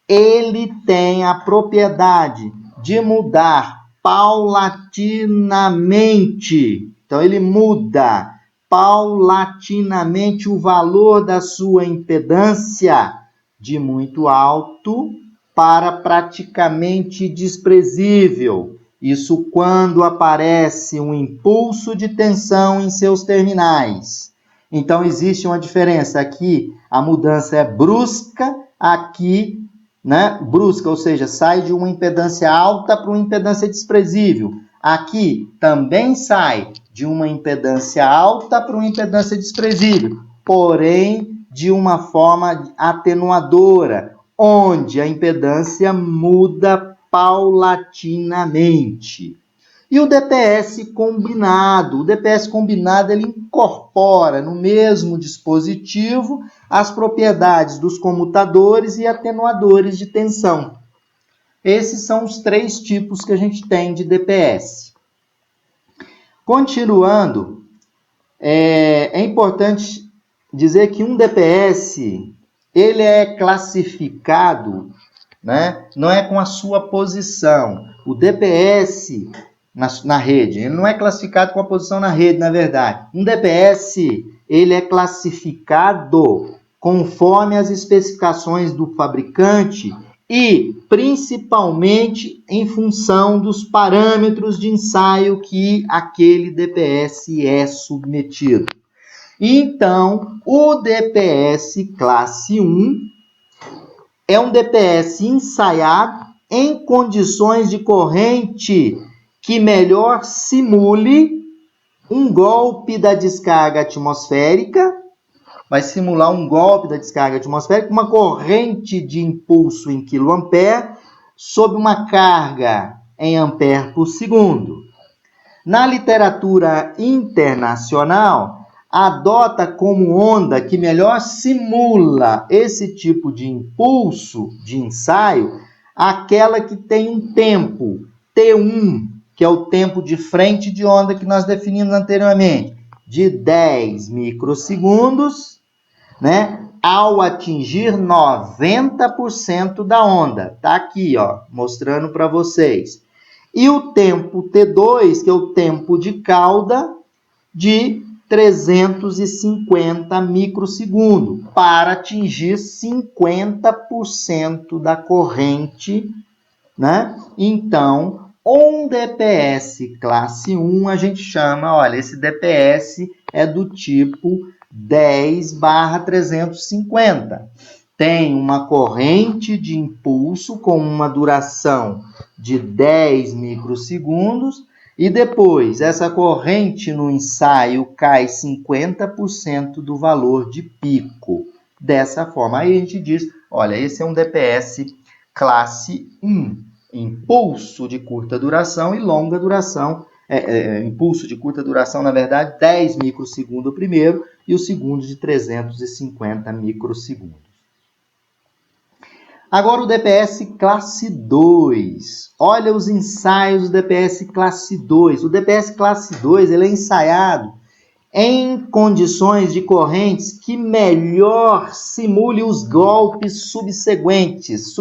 Ele tem a propriedade de mudar paulatinamente. Então, ele muda paulatinamente o valor da sua impedância de muito alto para praticamente desprezível. Isso quando aparece um impulso de tensão em seus terminais. Então, existe uma diferença. Aqui, a mudança é brusca. Aqui, né, brusca, ou seja, sai de uma impedância alta para uma impedância desprezível. Aqui, também sai de uma impedância alta para uma impedância desprezível, porém, de uma forma atenuadora, onde a impedância muda paulatinamente. E o DPS combinado? O DPS combinado, ele incorpora no mesmo dispositivo as propriedades dos comutadores e atenuadores de tensão. Esses são os 3 tipos que a gente tem de DPS. Continuando, é importante dizer que um DPS, ele é classificado, né? Não é com a sua posição. O DPS na rede, ele não é classificado com a posição na rede, na verdade. Um DPS, ele é classificado conforme as especificações do fabricante e principalmente em função dos parâmetros de ensaio que aquele DPS é submetido. Então, o DPS classe 1 é um DPS ensaiado em condições de corrente que melhor simule um golpe da descarga atmosférica. Vai simular um golpe da descarga atmosférica com uma corrente de impulso em kA sob uma carga em ampere por segundo. Na literatura internacional, adota como onda que melhor simula esse tipo de impulso de ensaio aquela que tem um tempo T1, que é o tempo de frente de onda que nós definimos anteriormente, de 10 microsegundos, né, ao atingir 90% da onda. Tá aqui, ó, mostrando para vocês. E o tempo T2, que é o tempo de cauda, de 350 microsegundos, para atingir 50% da corrente, né? Então, um DPS classe 1, a gente chama, olha, esse DPS é do tipo 10/350. Tem uma corrente de impulso com uma duração de 10 microsegundos e depois essa corrente no ensaio cai 50% do valor de pico. Dessa forma, aí a gente diz, olha, esse é um DPS classe 1, impulso de curta duração e longa duração. Impulso de curta duração, na verdade, 10 microsegundos o primeiro e o segundo de 350 microsegundos. Agora o DPS classe 2. Olha os ensaios do DPS classe 2. O DPS classe 2 ele é ensaiado em condições de correntes que melhor simule os golpes subsequentes,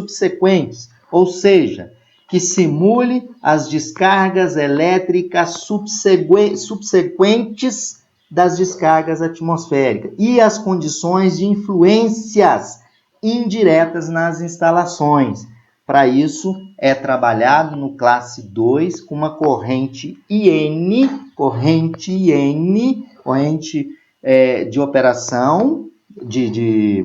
ou seja, que simule as descargas elétricas subsequentes das descargas atmosféricas e as condições de influências indiretas nas instalações. Para isso, é trabalhado no classe 2 com uma corrente IN, corrente de operação, de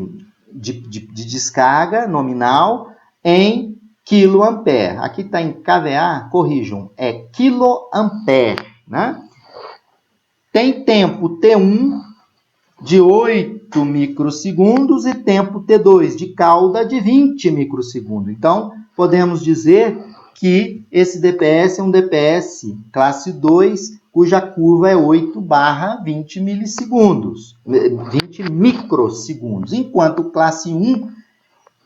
descarga nominal em quiloampere. Aqui está em kVA, corrijam, é quiloampere, né? Tem tempo T1 de 8 microsegundos e tempo T2 de cauda de 20 microsegundos. Então, podemos dizer que esse DPS é um DPS classe 2, cuja curva é 8/20 milissegundos, 20 microsegundos, enquanto classe 1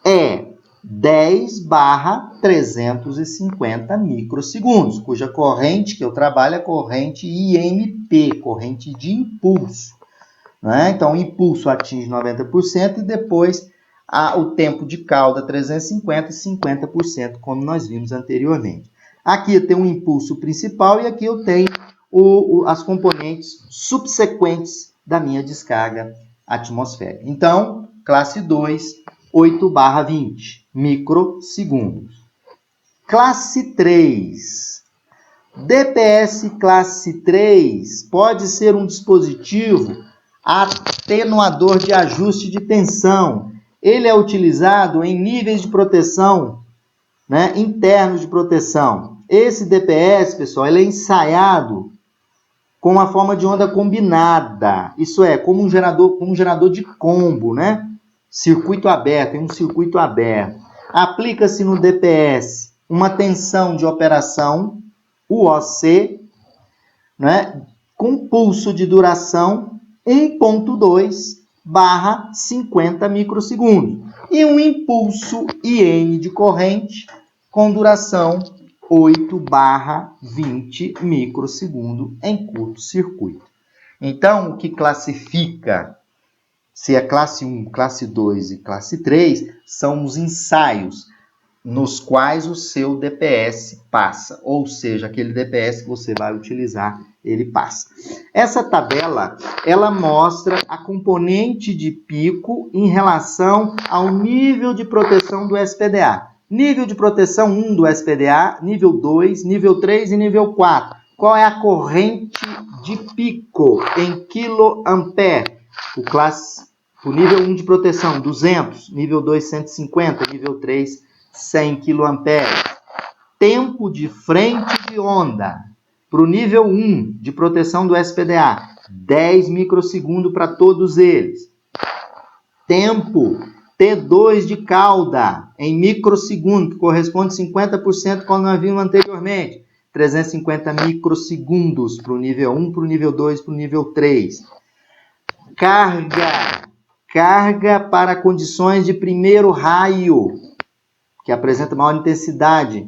é 10/350 microsegundos, cuja corrente que eu trabalho é corrente IMP, corrente de impulso. Né? Então, o impulso atinge 90% e depois o tempo de cauda 350 e 50%, como nós vimos anteriormente. Aqui eu tenho um impulso principal e aqui eu tenho as componentes subsequentes da minha descarga atmosférica. Então, classe 2, 8/20 microsegundos. Classe 3. DPS classe 3 pode ser um dispositivo atenuador de ajuste de tensão. Ele é utilizado em níveis de proteção, né, internos de proteção. Esse DPS, pessoal, ele é ensaiado com uma forma de onda combinada. Isso é, como um gerador de combo, né? Circuito aberto, tem um circuito aberto. Aplica-se no DPS uma tensão de operação, UOC, né, com pulso de duração 1.2/50 microsegundos. E um impulso IN de corrente com duração 8/20 microsegundo em curto-circuito. Então, o que classifica se é classe 1, classe 2 e classe 3 são os ensaios nos quais o seu DPS passa, ou seja, aquele DPS que você vai utilizar, ele passa. Essa tabela, ela mostra a componente de pico em relação ao nível de proteção do SPDA. Nível de proteção 1 do SPDA, nível 2, nível 3 e nível 4. Qual é a corrente de pico em quiloampere? O nível 1 de proteção, 200, nível 2, 150, nível 3, 100 kA. Tempo de frente de onda para o nível 1 de proteção do SPDA, 10 microsegundos para todos eles. Tempo T2 de cauda em microsegundo, que corresponde a 50% quando nós vimos anteriormente. 350 microsegundos para o nível 1, para o nível 2, para o nível 3. Carga para condições de primeiro raio, que apresenta maior intensidade,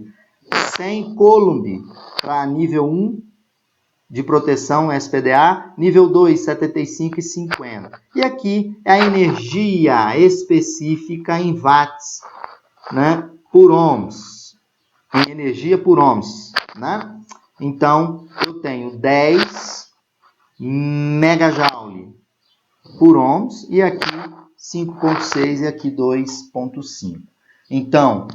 100 coulomb para nível 1 de proteção SPDA, nível 2, 75 e 50. E aqui é a energia específica em watts, né, por ohms, em energia por ohms, né? Então, eu tenho 10 megajoule por ohms e aqui 5,6 e aqui 2,5. Então,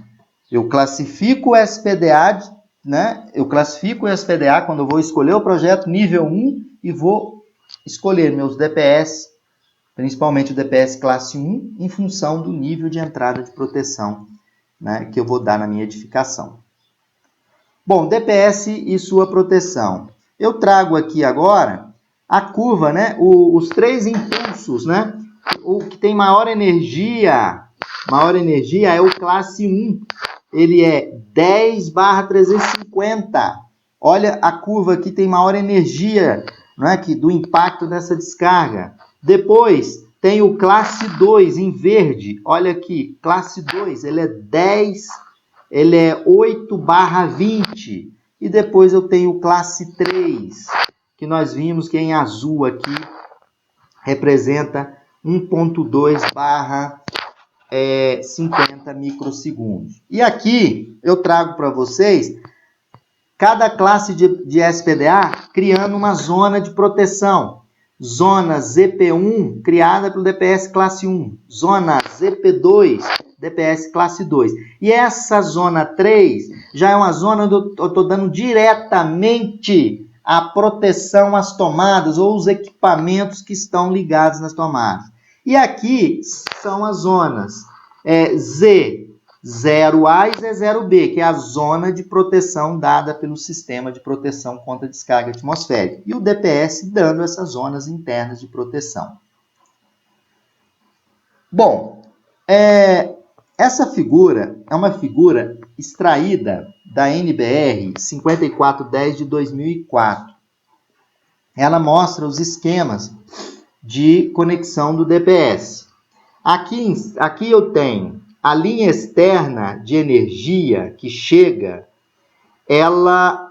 eu classifico o SPDA, né? Eu classifico o SPDA quando eu vou escolher o projeto nível 1 e vou escolher meus DPS, principalmente o DPS classe 1, em função do nível de entrada de proteção, né, que eu vou dar na minha edificação. Bom, DPS e sua proteção. Eu trago aqui agora a curva, né, os três impulsos, né? O que tem maior energia é o classe 1. Ele é 10/350. Olha a curva aqui, tem maior energia, não é, que do impacto dessa descarga. Depois tem o classe 2 em verde. Olha aqui, classe 2, ele é 8/20. E depois eu tenho o classe 3, que nós vimos que em azul aqui representa 1,2/50 microsegundos. E aqui eu trago para vocês cada classe de SPDA criando uma zona de proteção. Zona ZP1 criada pelo DPS classe 1. Zona ZP2, DPS classe 2. E essa zona 3 já é uma zona onde eu estou dando diretamente a proteção às tomadas ou os equipamentos que estão ligados nas tomadas. E aqui são as zonas Z0A e Z0B, que é a zona de proteção dada pelo sistema de proteção contra descarga atmosférica. E o DPS dando essas zonas internas de proteção. Bom, essa figura é uma figura extraída da NBR 5410 de 2004. Ela mostra os esquemas de conexão do DPS. Aqui eu tenho a linha externa de energia que chega, ela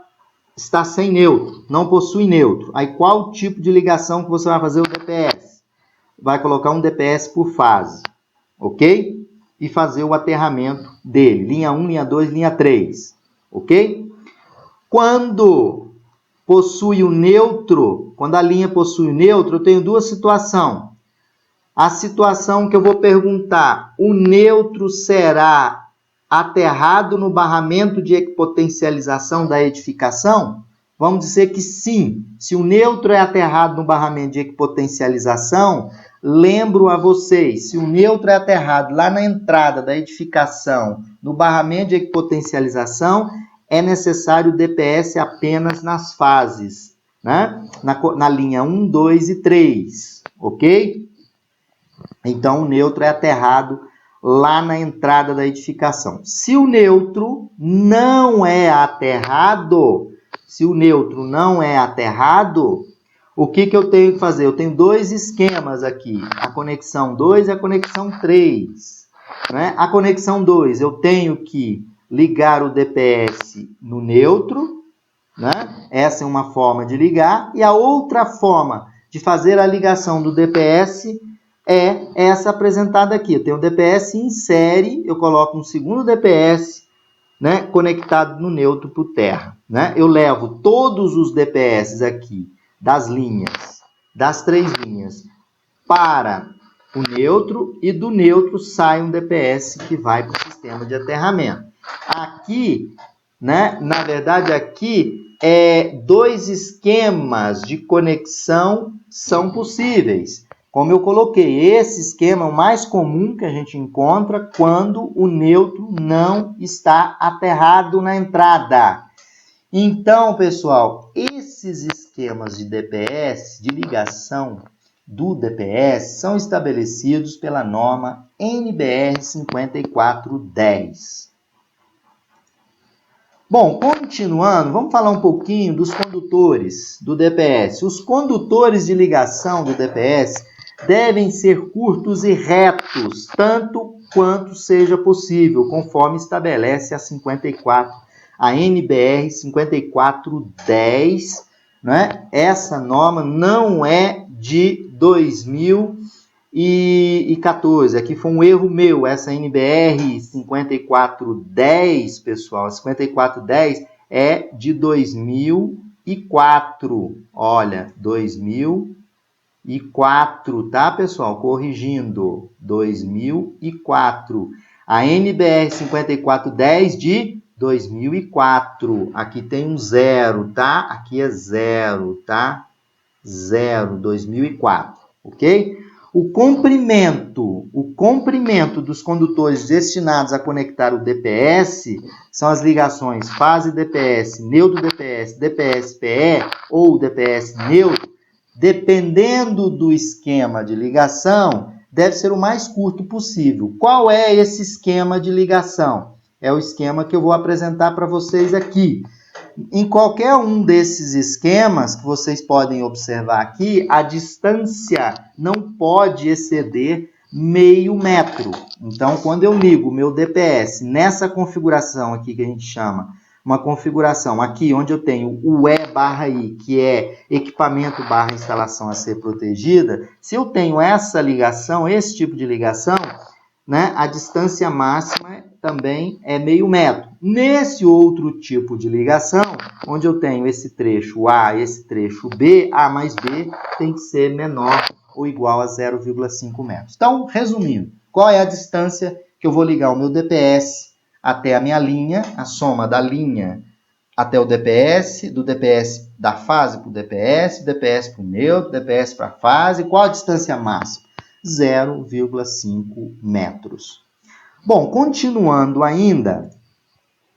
está sem neutro, não possui neutro. Aí qual tipo de ligação que você vai fazer o DPS? Vai colocar um DPS por fase, ok? E fazer o aterramento dele, linha 1, linha 2, linha 3, ok? Quando possui o neutro, quando a linha possui o neutro, eu tenho duas situações. A situação que eu vou perguntar, o neutro será aterrado no barramento de equipotencialização da edificação? Vamos dizer que sim. Se o neutro é aterrado no barramento de equipotencialização, lembro a vocês, se o neutro é aterrado lá na entrada da edificação, no barramento de equipotencialização, é necessário o DPS apenas nas fases, né? Na linha 1, 2 e 3, ok? Então, o neutro é aterrado lá na entrada da edificação. Se o neutro não é aterrado, o que eu tenho que fazer? Eu tenho dois esquemas aqui, a conexão 2 e a conexão 3. Né? A conexão 2, eu tenho que ligar o DPS no neutro, né? Essa é uma forma de ligar. E a outra forma de fazer a ligação do DPS é essa apresentada aqui. Eu tenho o DPS em série, eu coloco um segundo DPS, né, conectado no neutro por terra. Né? Eu levo todos os DPS aqui das linhas, das 3 linhas, para o neutro, e do neutro sai um DPS que vai para o sistema de aterramento. Aqui, né, na verdade, aqui 2 esquemas de conexão são possíveis. Como eu coloquei, esse esquema é o mais comum que a gente encontra quando o neutro não está aterrado na entrada. Então, pessoal, esses esquemas de DPS, de ligação do DPS, são estabelecidos pela norma NBR 5410. Bom, continuando, vamos falar um pouquinho dos condutores do DPS. Os condutores de ligação do DPS devem ser curtos e retos, tanto quanto seja possível, conforme estabelece a NBR 5410, né? Essa norma não é de 2014. Aqui foi um erro meu, essa NBR 5410, pessoal, 5410 é de 2004. Olha, 2004, tá, pessoal? Corrigindo, 2004. A NBR 5410 de 2004. Aqui tem um 0, tá? Aqui é 0, tá? 0, 2004, ok? O comprimento dos condutores destinados a conectar o DPS são as ligações fase DPS, neutro DPS, DPS PE ou DPS neutro, dependendo do esquema de ligação, deve ser o mais curto possível. Qual é esse esquema de ligação? É o esquema que eu vou apresentar para vocês aqui. Em qualquer um desses esquemas que vocês podem observar aqui, a distância não pode exceder meio metro. Então, quando eu ligo o meu DPS nessa configuração aqui que a gente chama, uma configuração aqui onde eu tenho o E/I, que é equipamento / instalação a ser protegida, se eu tenho essa ligação, esse tipo de ligação, né, a distância máxima também é meio metro. Nesse outro tipo de ligação, onde eu tenho esse trecho A e esse trecho B, A mais B tem que ser menor ou igual a 0,5 metros. Então, resumindo, qual é a distância que eu vou ligar o meu DPS até a minha linha, a soma da linha até o DPS, do DPS da fase para o DPS, DPS para o neutro, DPS para a fase, qual a distância máxima? 0,5 metros. Bom, continuando ainda,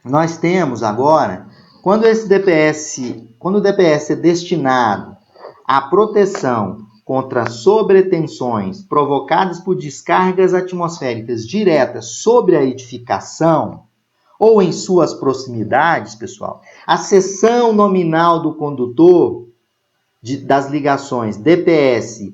nós temos agora, quando o DPS é destinado à proteção contra sobretensões provocadas por descargas atmosféricas diretas sobre a edificação ou em suas proximidades, pessoal, a seção nominal do condutor das ligações DPS-PE,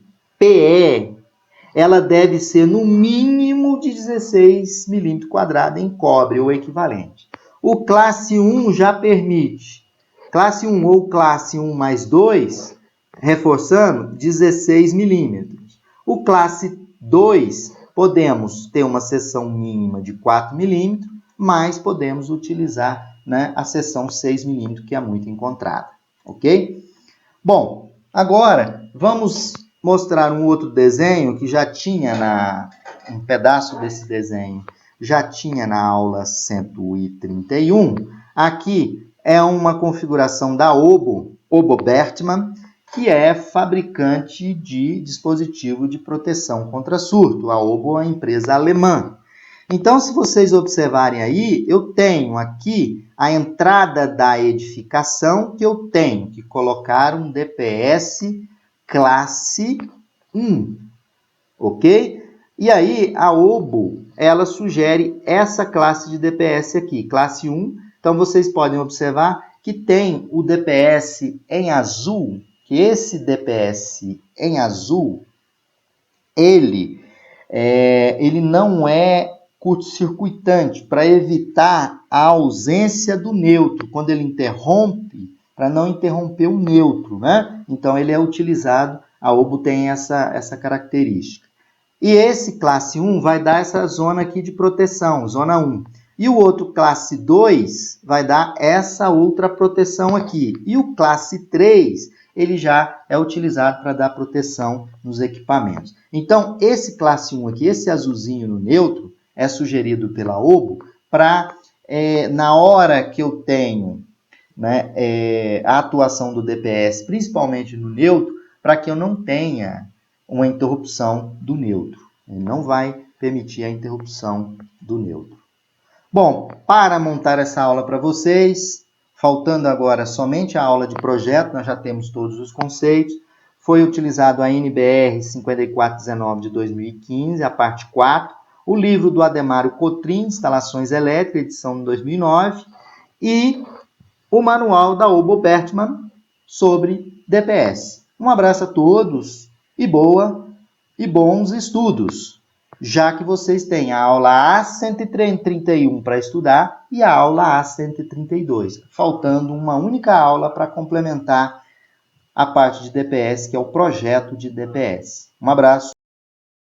ela deve ser no mínimo de 16 milímetros quadrados em cobre ou equivalente. O classe 1 já permite. Classe 1 ou classe 1 mais 2, reforçando, 16 milímetros. O classe 2, podemos ter uma seção mínima de 4 milímetros, mas podemos utilizar, né, a seção 6 milímetros, que é muito encontrada. Ok? Bom, agora vamos mostrar um outro desenho que já tinha um pedaço desse desenho já tinha na aula 131. Aqui é uma configuração da Obo Bertmann, que é fabricante de dispositivo de proteção contra surto. A Obo é uma empresa alemã. Então, se vocês observarem aí, eu tenho aqui a entrada da edificação, que eu tenho que colocar um DPS classe 1, ok? E aí, a Obo, ela sugere essa classe de DPS aqui, classe 1. Então, vocês podem observar que tem o DPS em azul, que esse DPS em azul, ele não é curto-circuitante para evitar a ausência do neutro. Quando ele interrompe, para não interromper o neutro, né? Então, ele é utilizado, a obo tem essa característica. E esse classe 1 vai dar essa zona aqui de proteção, zona 1. E o outro classe 2 vai dar essa outra proteção aqui. E o classe 3, ele já é utilizado para dar proteção nos equipamentos. Então, esse classe 1 aqui, esse azulzinho no neutro, é sugerido pela obo para, na hora que eu tenho, né, a atuação do DPS, principalmente no neutro, para que eu não tenha uma interrupção do neutro. Ele não vai permitir a interrupção do neutro. Bom, para montar essa aula para vocês, faltando agora somente a aula de projeto, nós já temos todos os conceitos. Foi utilizado a NBR 5419 de 2015, a parte 4, o livro do Ademário Cotrim, Instalações Elétricas, edição de 2009, e o manual da Obo Bertmann sobre DPS. Um abraço a todos e bons estudos, já que vocês têm a aula A131 para estudar e a aula A132, faltando uma única aula para complementar a parte de DPS, que é o projeto de DPS. Um abraço.